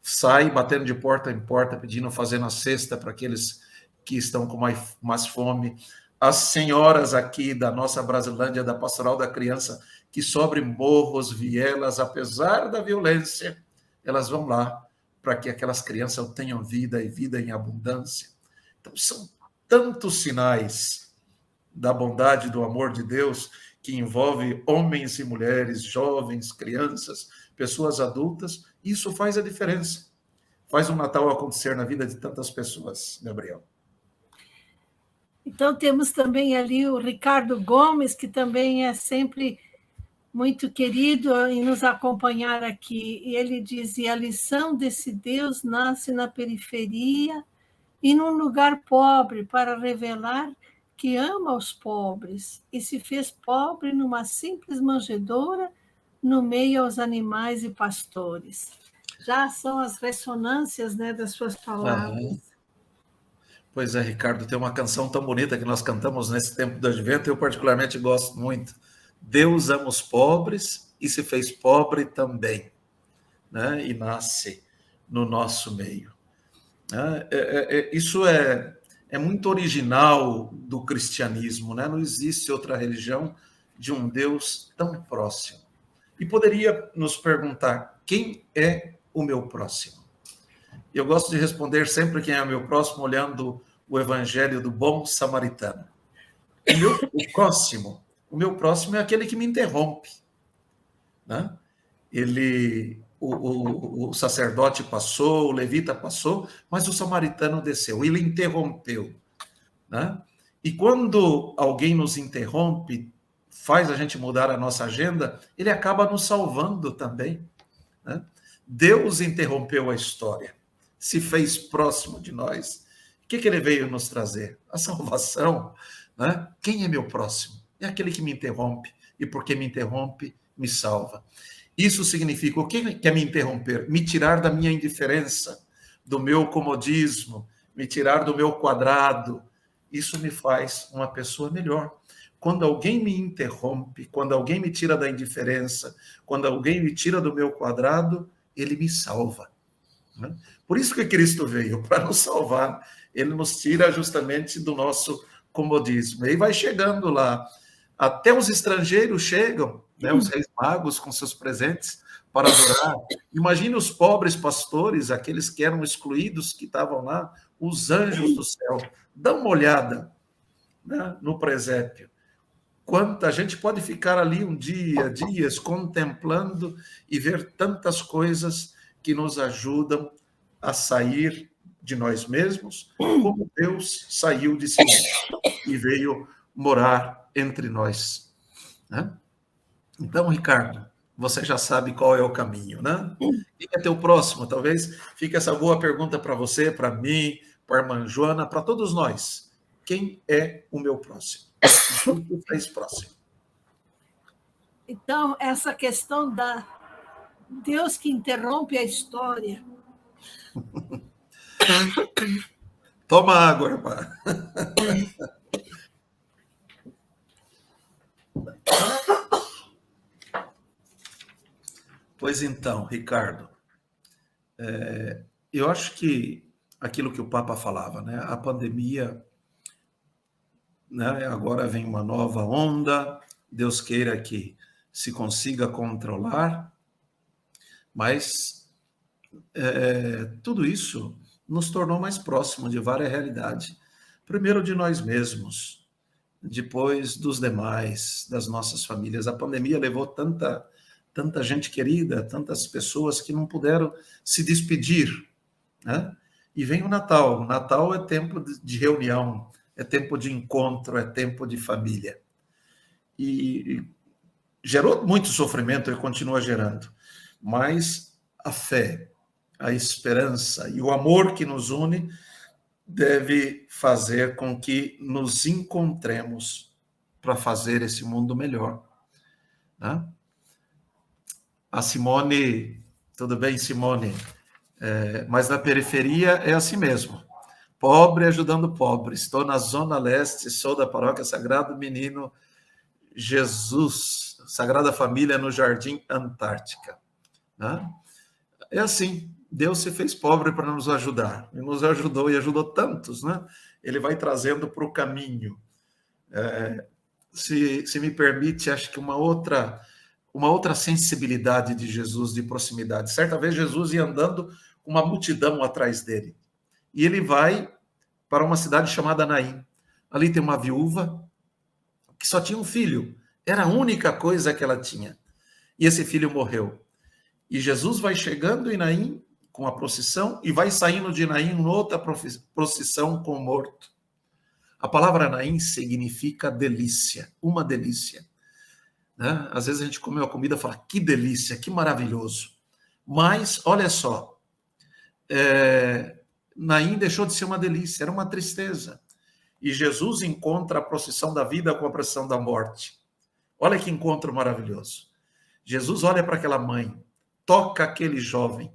saem batendo de porta em porta, pedindo, fazendo a cesta para aqueles que estão com mais fome. As senhoras aqui da nossa Brasilândia, da Pastoral da Criança, que sobre morros, vielas, apesar da violência, elas vão lá para que aquelas crianças tenham vida e vida em abundância. Então, são tantos sinais da bondade, do amor de Deus, que envolve homens e mulheres, jovens, crianças, pessoas adultas. Isso faz a diferença. Faz o Natal acontecer na vida de tantas pessoas, Gabriel. Então, temos também ali o Ricardo Gomes, que também é sempre muito querido em nos acompanhar aqui. E ele dizia: a lição desse Deus nasce na periferia e num lugar pobre, para revelar que ama os pobres, e se fez pobre numa simples manjedoura, no meio aos animais e pastores. Já são as ressonâncias, né, das suas palavras. Pois é, Ricardo, tem uma canção tão bonita que nós cantamos nesse tempo do Advento, eu particularmente gosto muito. Deus ama os pobres e se fez pobre também, né? E nasce no nosso meio. Isso é muito original do cristianismo, né? Não existe outra religião de um Deus tão próximo. E poderia nos perguntar: quem é o meu próximo? Eu gosto de responder sempre quem é o meu próximo, olhando o evangelho do bom samaritano. O meu próximo é aquele que me interrompe, né? O sacerdote passou, o levita passou, mas o samaritano desceu, ele interrompeu, né? E quando alguém nos interrompe, faz a gente mudar a nossa agenda, ele acaba nos salvando também, né? Deus interrompeu a história, se fez próximo de nós. O que ele veio nos trazer? A salvação, né? Quem é meu próximo? É aquele que me interrompe, e porque me interrompe, me salva. Isso significa, o que é me interromper? Me tirar da minha indiferença, do meu comodismo, me tirar do meu quadrado. Isso me faz uma pessoa melhor. Quando alguém me interrompe, quando alguém me tira da indiferença, quando alguém me tira do meu quadrado, ele me salva, né? Por isso que Cristo veio, para nos salvar. Ele nos tira justamente do nosso comodismo. E vai chegando lá. Até os estrangeiros chegam, né, os reis magos com seus presentes para adorar. Imagine os pobres pastores, aqueles que eram excluídos, que estavam lá, os anjos do céu. Dá uma olhada, né, no presépio. Quanta gente pode ficar ali dias, contemplando e ver tantas coisas que nos ajudam a sair de nós mesmos, como Deus saiu de si mesmo e veio morar entre nós, né? Então, Ricardo, você já sabe qual é o caminho, né? Quem é teu próximo? Talvez fique essa boa pergunta para você, para mim, para a irmã Joana, para todos nós. Quem é o meu próximo? O que fez próximo? Então, essa questão da Deus que interrompe a história. Toma água, irmã. Pois então, Ricardo, eu acho que aquilo que o Papa falava, né? A pandemia, né? Agora vem uma nova onda, Deus queira que se consiga controlar, mas tudo isso nos tornou mais próximo de várias realidades. Primeiro de nós mesmos, depois dos demais, das nossas famílias. A pandemia levou tanta gente querida, tantas pessoas que não puderam se despedir, né? E vem o Natal. O Natal é tempo de reunião, é tempo de encontro, é tempo de família. E gerou muito sofrimento e continua gerando. Mas a fé, a esperança e o amor que nos une deve fazer com que nos encontremos para fazer esse mundo melhor, né? A Simone, tudo bem, Simone? Mas na periferia é assim mesmo. Pobre ajudando pobre. Estou na Zona Leste, sou da Paróquia Sagrado Menino Jesus, Sagrada Família no Jardim Antártica, né? É assim, Deus se fez pobre para nos ajudar, e nos ajudou e ajudou tantos, né? Ele vai trazendo para o caminho. Se me permite, acho que uma outra sensibilidade de Jesus, de proximidade. Certa vez Jesus ia andando com uma multidão atrás dele, e ele vai para uma cidade chamada Naim. Ali tem uma viúva que só tinha um filho, era a única coisa que ela tinha, e esse filho morreu. E Jesus vai chegando em Naim com a procissão e vai saindo de Naim outra procissão com o morto. A palavra Naim significa delícia, uma delícia, né? Às vezes a gente come uma comida e fala, que delícia, que maravilhoso. Mas, olha só, Naim deixou de ser uma delícia, era uma tristeza. E Jesus encontra a procissão da vida com a procissão da morte. Olha que encontro maravilhoso. Jesus olha para aquela mãe, toca aquele jovem,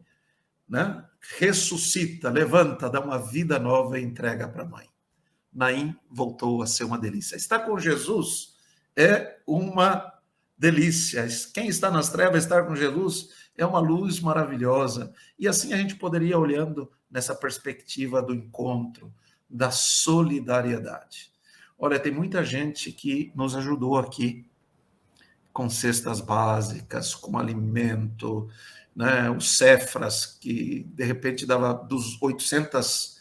né? Ressuscita, levanta, dá uma vida nova e entrega para a mãe. Naim voltou a ser uma delícia. Estar com Jesus é uma delícia. Quem está nas trevas, estar com Jesus é uma luz maravilhosa. E assim a gente poderia, olhando nessa perspectiva do encontro, da solidariedade. Olha, tem muita gente que nos ajudou aqui com cestas básicas, com alimento, né? O Cefras, que de repente dava dos 800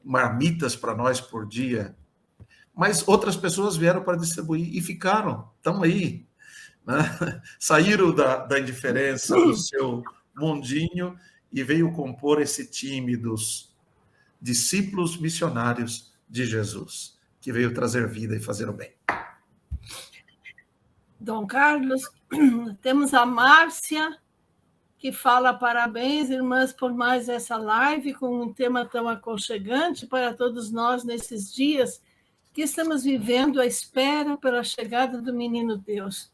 marmitas para nós por dia, mas outras pessoas vieram para distribuir e ficaram, estão aí, né? Saíram da indiferença, do seu mundinho e veio compor esse time dos discípulos missionários de Jesus, que veio trazer vida e fazer o bem. Dom Carlos, temos a Márcia, que fala parabéns, irmãs, por mais essa live, com um tema tão aconchegante para todos nós nesses dias que estamos vivendo à espera pela chegada do Menino Deus.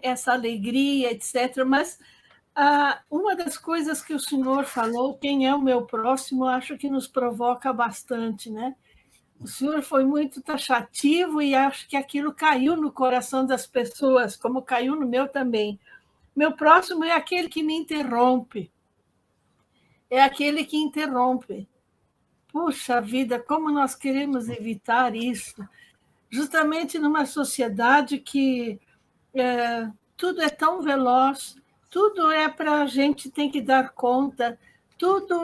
Essa alegria, etc. Mas uma das coisas que o senhor falou, quem é o meu próximo, acho que nos provoca bastante, né? O senhor foi muito taxativo e acho que aquilo caiu no coração das pessoas, como caiu no meu também. Meu próximo é aquele que me interrompe. É aquele que interrompe. Puxa vida, como nós queremos evitar isso? Justamente numa sociedade que tudo é tão veloz, tudo é para a gente ter que dar conta, tudo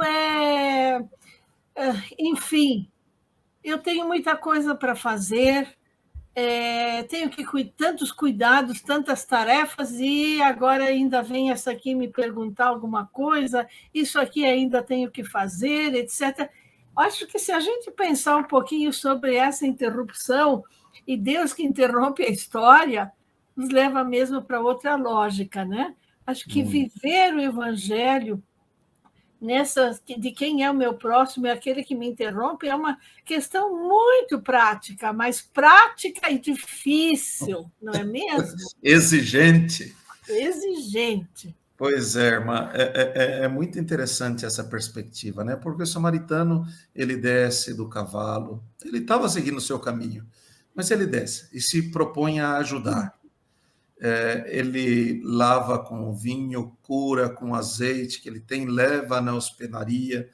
enfim, eu tenho muita coisa para fazer, tenho que tantos cuidados, tantas tarefas, e agora ainda vem essa aqui me perguntar alguma coisa, isso aqui ainda tenho que fazer, etc. Acho que se a gente pensar um pouquinho sobre essa interrupção, e Deus que interrompe a história, nos leva mesmo para outra lógica, né? Acho que viver o Evangelho de quem é o meu próximo, é aquele que me interrompe, é uma questão muito prática, mas prática e difícil, não é mesmo? Exigente. Exigente. Pois é, irmã, é muito interessante essa perspectiva, né? Porque o samaritano, ele desce do cavalo, ele estava seguindo o seu caminho, mas ele desce e se propõe a ajudar. Ele lava com vinho, cura com azeite que ele tem, leva na hospedaria.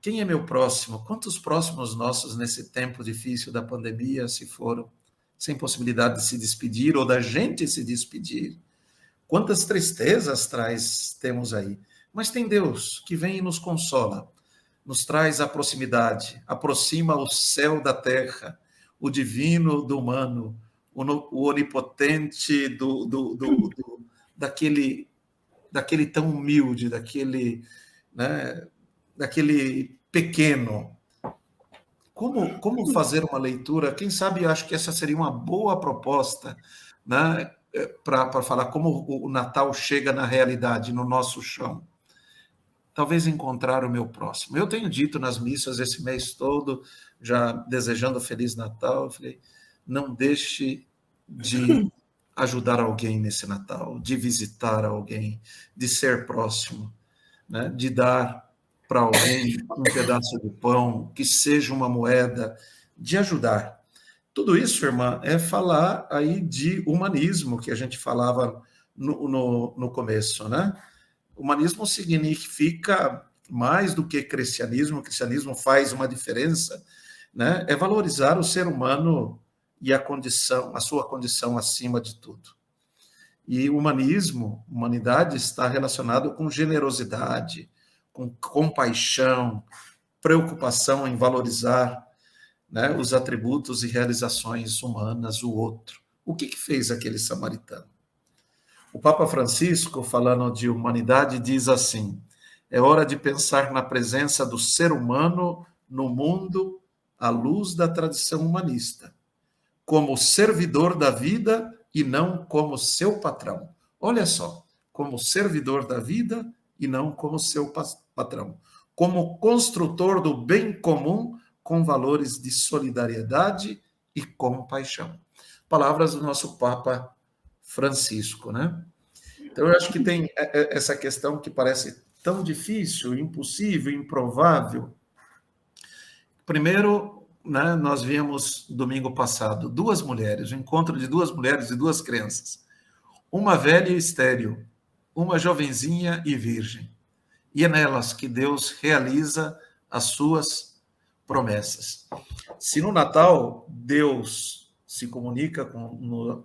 Quem é meu próximo? Quantos próximos nossos nesse tempo difícil da pandemia se foram, sem possibilidade de se despedir ou da gente se despedir? Quantas tristezas temos aí? Mas tem Deus que vem e nos consola, nos traz a proximidade, aproxima o céu da terra, o divino do humano, o onipotente daquele tão humilde, daquele, né, daquele pequeno. Como fazer uma leitura? Quem sabe, acho que essa seria uma boa proposta, né, para falar como o Natal chega na realidade, no nosso chão. talvez encontrar o meu próximo. Eu tenho dito nas missas esse mês todo, já desejando Feliz Natal, eu falei, não deixe de ajudar alguém nesse Natal, de visitar alguém, de ser próximo, né? De dar para alguém um pedaço de pão, que seja uma moeda, de ajudar. Tudo isso, irmã, é falar aí de humanismo, que a gente falava no começo, né? Humanismo significa mais do que cristianismo, o cristianismo faz uma diferença, né? É valorizar o ser humano e a sua condição acima de tudo. E humanismo, humanidade, está relacionado com generosidade, com compaixão, preocupação em valorizar, né, os atributos e realizações humanas, o outro. O que fez aquele samaritano? O Papa Francisco, falando de humanidade, diz assim: é hora de pensar na presença do ser humano no mundo à luz da tradição humanista, como servidor da vida e não como seu patrão. Olha só, como servidor da vida e não como seu patrão. Como construtor do bem comum com valores de solidariedade e compaixão. Palavras do nosso Papa Francisco, né? Então, eu acho que tem essa questão que parece tão difícil, impossível, improvável. Primeiro, né, nós vimos domingo passado duas mulheres, o encontro de duas mulheres e duas crianças. Uma velha e estéril, uma jovenzinha e virgem. E é nelas que Deus realiza as suas promessas. Se no Natal Deus se comunica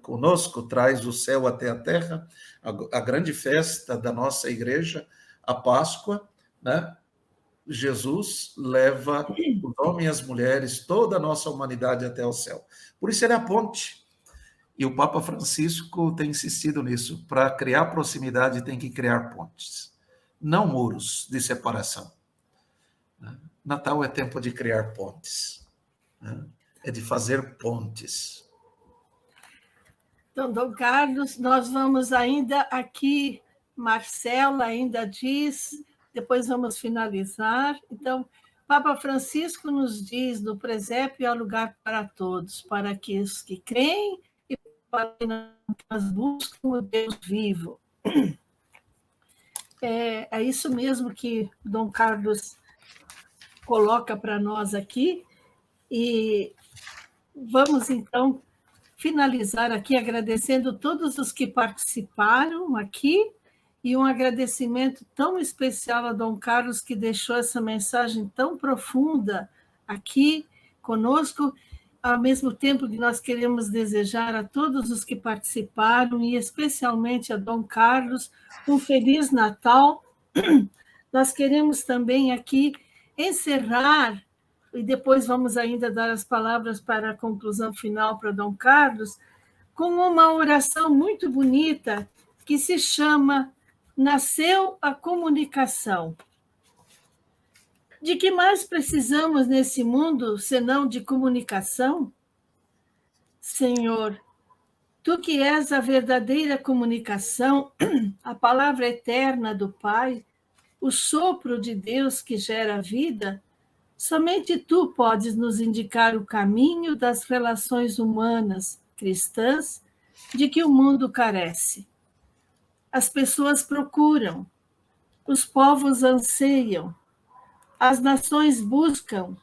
conosco, traz o céu até a terra, a grande festa da nossa igreja, a Páscoa, né? Jesus leva os homens e as mulheres, toda a nossa humanidade até o céu. Por isso ele é a ponte. E o Papa Francisco tem insistido nisso. Para criar proximidade tem que criar pontes, não muros de separação. Natal é tempo de criar pontes, né? É de fazer pontes. Então, Dom Carlos, nós vamos ainda aqui, Marcela ainda diz, depois vamos finalizar. Então, Papa Francisco nos diz, no presépio há lugar para todos, para que os que creem e para que nós buscam o Deus vivo. É isso mesmo que Dom Carlos coloca para nós aqui, e vamos, então, finalizar aqui agradecendo todos os que participaram aqui, e um agradecimento tão especial a Dom Carlos, que deixou essa mensagem tão profunda aqui conosco, ao mesmo tempo que nós queremos desejar a todos os que participaram, e especialmente a Dom Carlos, um Feliz Natal. Nós queremos também aqui encerrar, e depois vamos ainda dar as palavras para a conclusão final para Dom Carlos, com uma oração muito bonita que se chama Nasceu a Comunicação. De que mais precisamos nesse mundo, senão de comunicação? Senhor, tu que és a verdadeira comunicação, a palavra eterna do Pai, o sopro de Deus que gera a vida, somente tu podes nos indicar o caminho das relações humanas, cristãs, de que o mundo carece. As pessoas procuram, os povos anseiam, as nações buscam,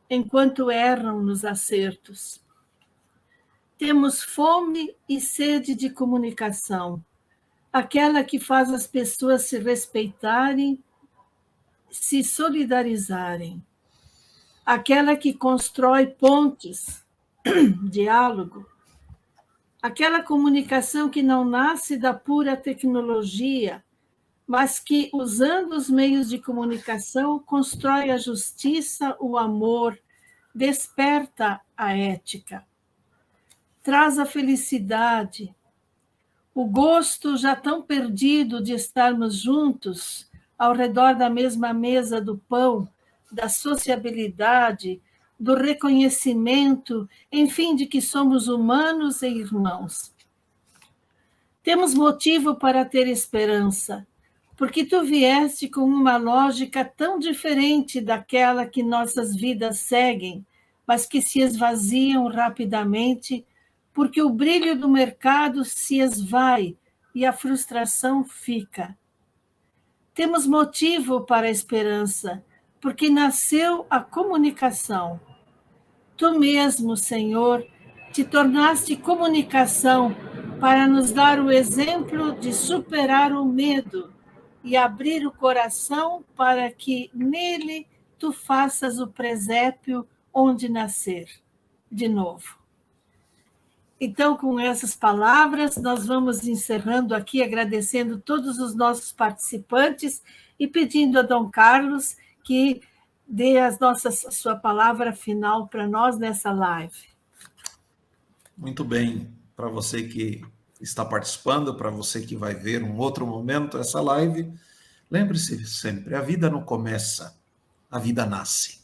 enquanto erram nos acertos. Temos fome e sede de comunicação, aquela que faz as pessoas se respeitarem, se solidarizarem, aquela que constrói pontes, diálogo, aquela comunicação que não nasce da pura tecnologia, mas que, usando os meios de comunicação, constrói a justiça, o amor, desperta a ética, traz a felicidade, o gosto já tão perdido de estarmos juntos ao redor da mesma mesa do pão, da sociabilidade, do reconhecimento, enfim, de que somos humanos e irmãos. Temos motivo para ter esperança, porque tu vieste com uma lógica tão diferente daquela que nossas vidas seguem, mas que se esvaziam rapidamente, porque o brilho do mercado se esvai e a frustração fica. Temos motivo para a esperança, porque nasceu a comunicação. Tu mesmo, Senhor, te tornaste comunicação para nos dar o exemplo de superar o medo e abrir o coração para que nele tu faças o presépio onde nascer de novo. Então, com essas palavras, nós vamos encerrando aqui, agradecendo todos os nossos participantes e pedindo a Dom Carlos que dê a sua palavra final para nós nessa live. Muito bem. Para você que está participando, para você que vai ver um outro momento essa live, lembre-se sempre, a vida não começa, a vida nasce.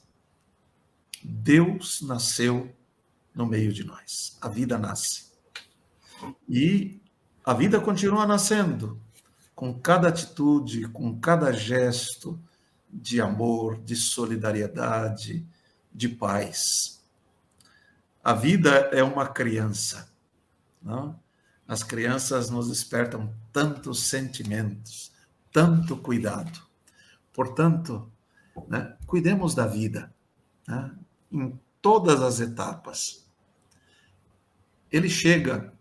Deus nasceu no meio de nós. A vida nasce. E a vida continua nascendo, com cada atitude, com cada gesto de amor, de solidariedade, de paz. A vida é uma criança, não? As crianças nos despertam tantos sentimentos, tanto cuidado. Portanto, né, cuidemos da vida, né, em todas as etapas. Ele chega,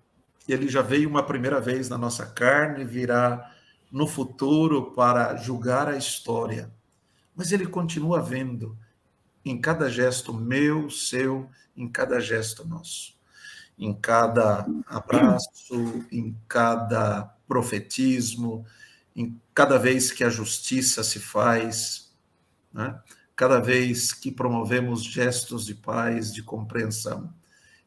ele já veio uma primeira vez na nossa carne, virá no futuro para julgar a história. Mas ele continua vendo em cada gesto meu, seu, em cada gesto nosso. Em cada abraço, em cada profetismo, em cada vez que a justiça se faz, né? Cada vez que promovemos gestos de paz, de compreensão.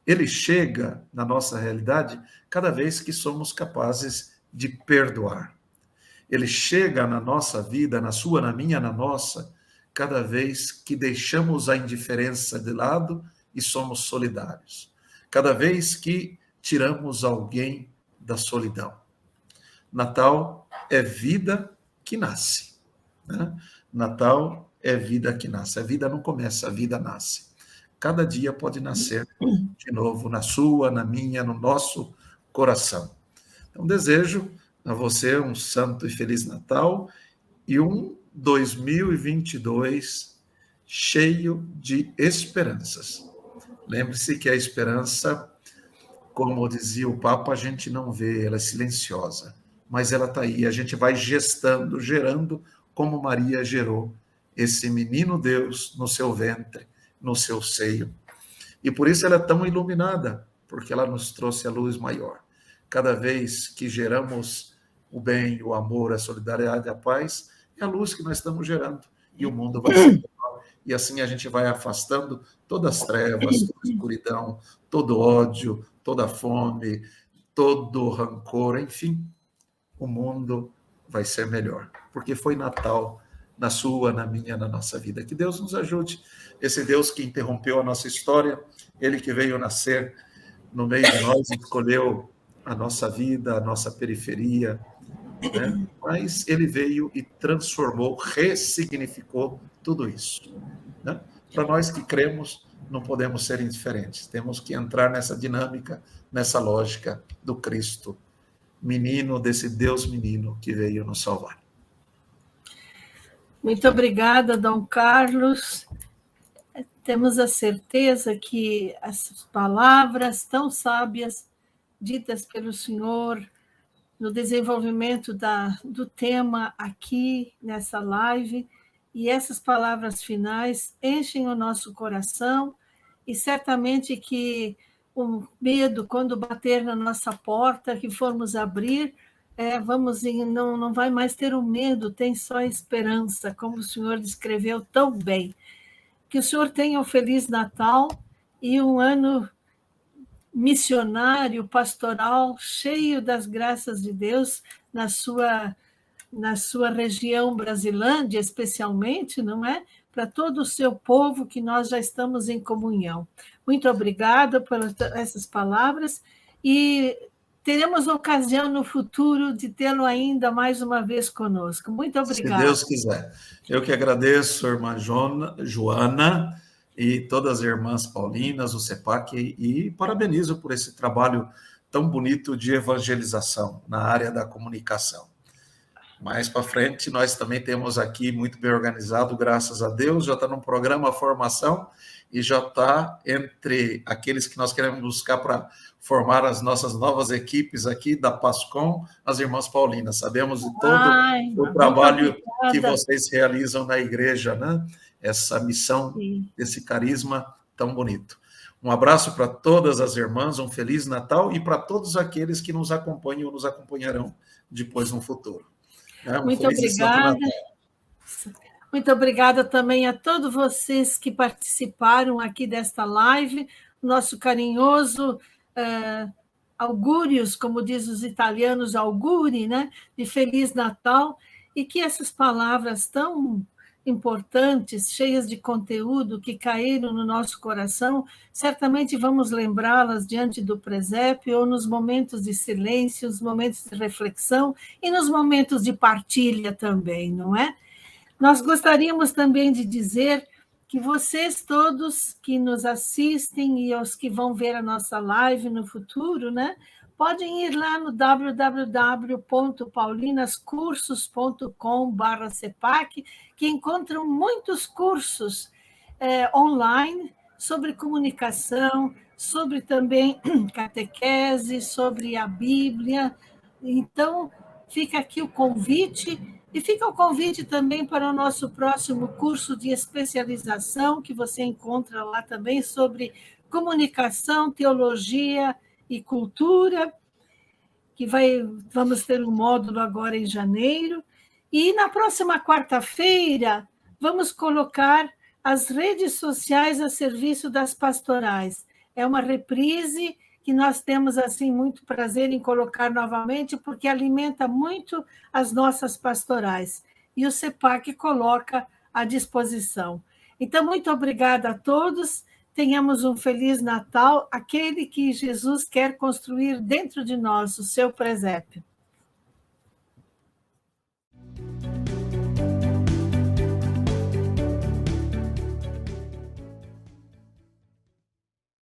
Ele chega na nossa realidade cada vez que somos capazes de perdoar. Ele chega na nossa vida, na sua, na minha, na nossa, cada vez que deixamos a indiferença de lado e somos solidários. Cada vez que tiramos alguém da solidão. Natal é vida que nasce, né? Natal é vida que nasce. A vida não começa, a vida nasce. Cada dia pode nascer de novo na sua, na minha, no nosso coração. Então, desejo a você um santo e feliz Natal e um 2022 cheio de esperanças. Lembre-se que a esperança, como dizia o Papa, a gente não vê, ela é silenciosa, mas ela está aí, a gente vai gestando, gerando, como Maria gerou esse menino Deus no seu ventre, no seu seio. E por isso ela é tão iluminada, porque ela nos trouxe a luz maior. Cada vez que geramos o bem, o amor, a solidariedade, a paz, é a luz que nós estamos gerando. E o mundo vai ser melhor. E assim a gente vai afastando todas as trevas, toda a escuridão, todo ódio, toda a fome, todo o rancor, enfim, o mundo vai ser melhor. Porque foi Natal na sua, na minha, na nossa vida. Que Deus nos ajude. Esse Deus que interrompeu a nossa história, ele que veio nascer no meio de nós, escolheu a nossa vida, a nossa periferia, né? Mas ele veio e transformou, ressignificou tudo isso, né? Para nós que cremos, não podemos ser indiferentes, temos que entrar nessa dinâmica, nessa lógica do Cristo, menino, desse Deus menino que veio nos salvar. Muito obrigada, Dom Carlos. Temos a certeza que as palavras tão sábias ditas pelo Senhor no desenvolvimento do tema aqui nessa live, e essas palavras finais enchem o nosso coração, e certamente que o medo, quando bater na nossa porta, que formos abrir, não vai mais ter o medo, tem só esperança, como o Senhor descreveu tão bem. Que o Senhor tenha um Feliz Natal e um ano missionário, pastoral, cheio das graças de Deus na sua região Brasilândia, especialmente, não é? Para todo o seu povo que nós já estamos em comunhão. Muito obrigada por essas palavras e teremos ocasião no futuro de tê-lo ainda mais uma vez conosco. Muito obrigada. Se Deus quiser. Eu que agradeço, irmã Joana, e todas as irmãs paulinas, o CEPAC, e parabenizo por esse trabalho tão bonito de evangelização na área da comunicação. Mais para frente, nós também temos aqui, muito bem organizado, graças a Deus, já está no programa Formação e já está entre aqueles que nós queremos buscar para formar as nossas novas equipes aqui da PASCOM, as irmãs paulinas. Sabemos de todo o trabalho que vocês realizam na igreja, né? Essa missão, esse carisma tão bonito. Um abraço para todas as irmãs, um Feliz Natal e para todos aqueles que nos acompanham ou nos acompanharão depois no futuro. Muito obrigada. Muito obrigada também a todos vocês que participaram aqui desta live, nosso carinhoso augúrios, como diz os italianos, auguri, né? De Feliz Natal, e que essas palavras tão importantes, cheias de conteúdo, que caíram no nosso coração, certamente vamos lembrá-las diante do presépio, ou nos momentos de silêncio, nos momentos de reflexão, e nos momentos de partilha também, não é? Nós gostaríamos também de dizer que vocês todos que nos assistem e os que vão ver a nossa live no futuro, né, podem ir lá no www.paulinascursos.com/CEPAC, que encontram muitos cursos online sobre comunicação, sobre também catequese, sobre a Bíblia. Então, fica aqui o convite, e fica o convite também para o nosso próximo curso de especialização, que você encontra lá também, sobre comunicação, teologia e cultura, que vamos ter um módulo agora em janeiro. E na próxima quarta-feira, vamos colocar as redes sociais a serviço das pastorais. É uma reprise que nós temos assim muito prazer em colocar novamente, porque alimenta muito as nossas pastorais. E o CEPAC coloca à disposição. Então, muito obrigada a todos. Tenhamos um Feliz Natal, aquele que Jesus quer construir dentro de nós, o seu presépio.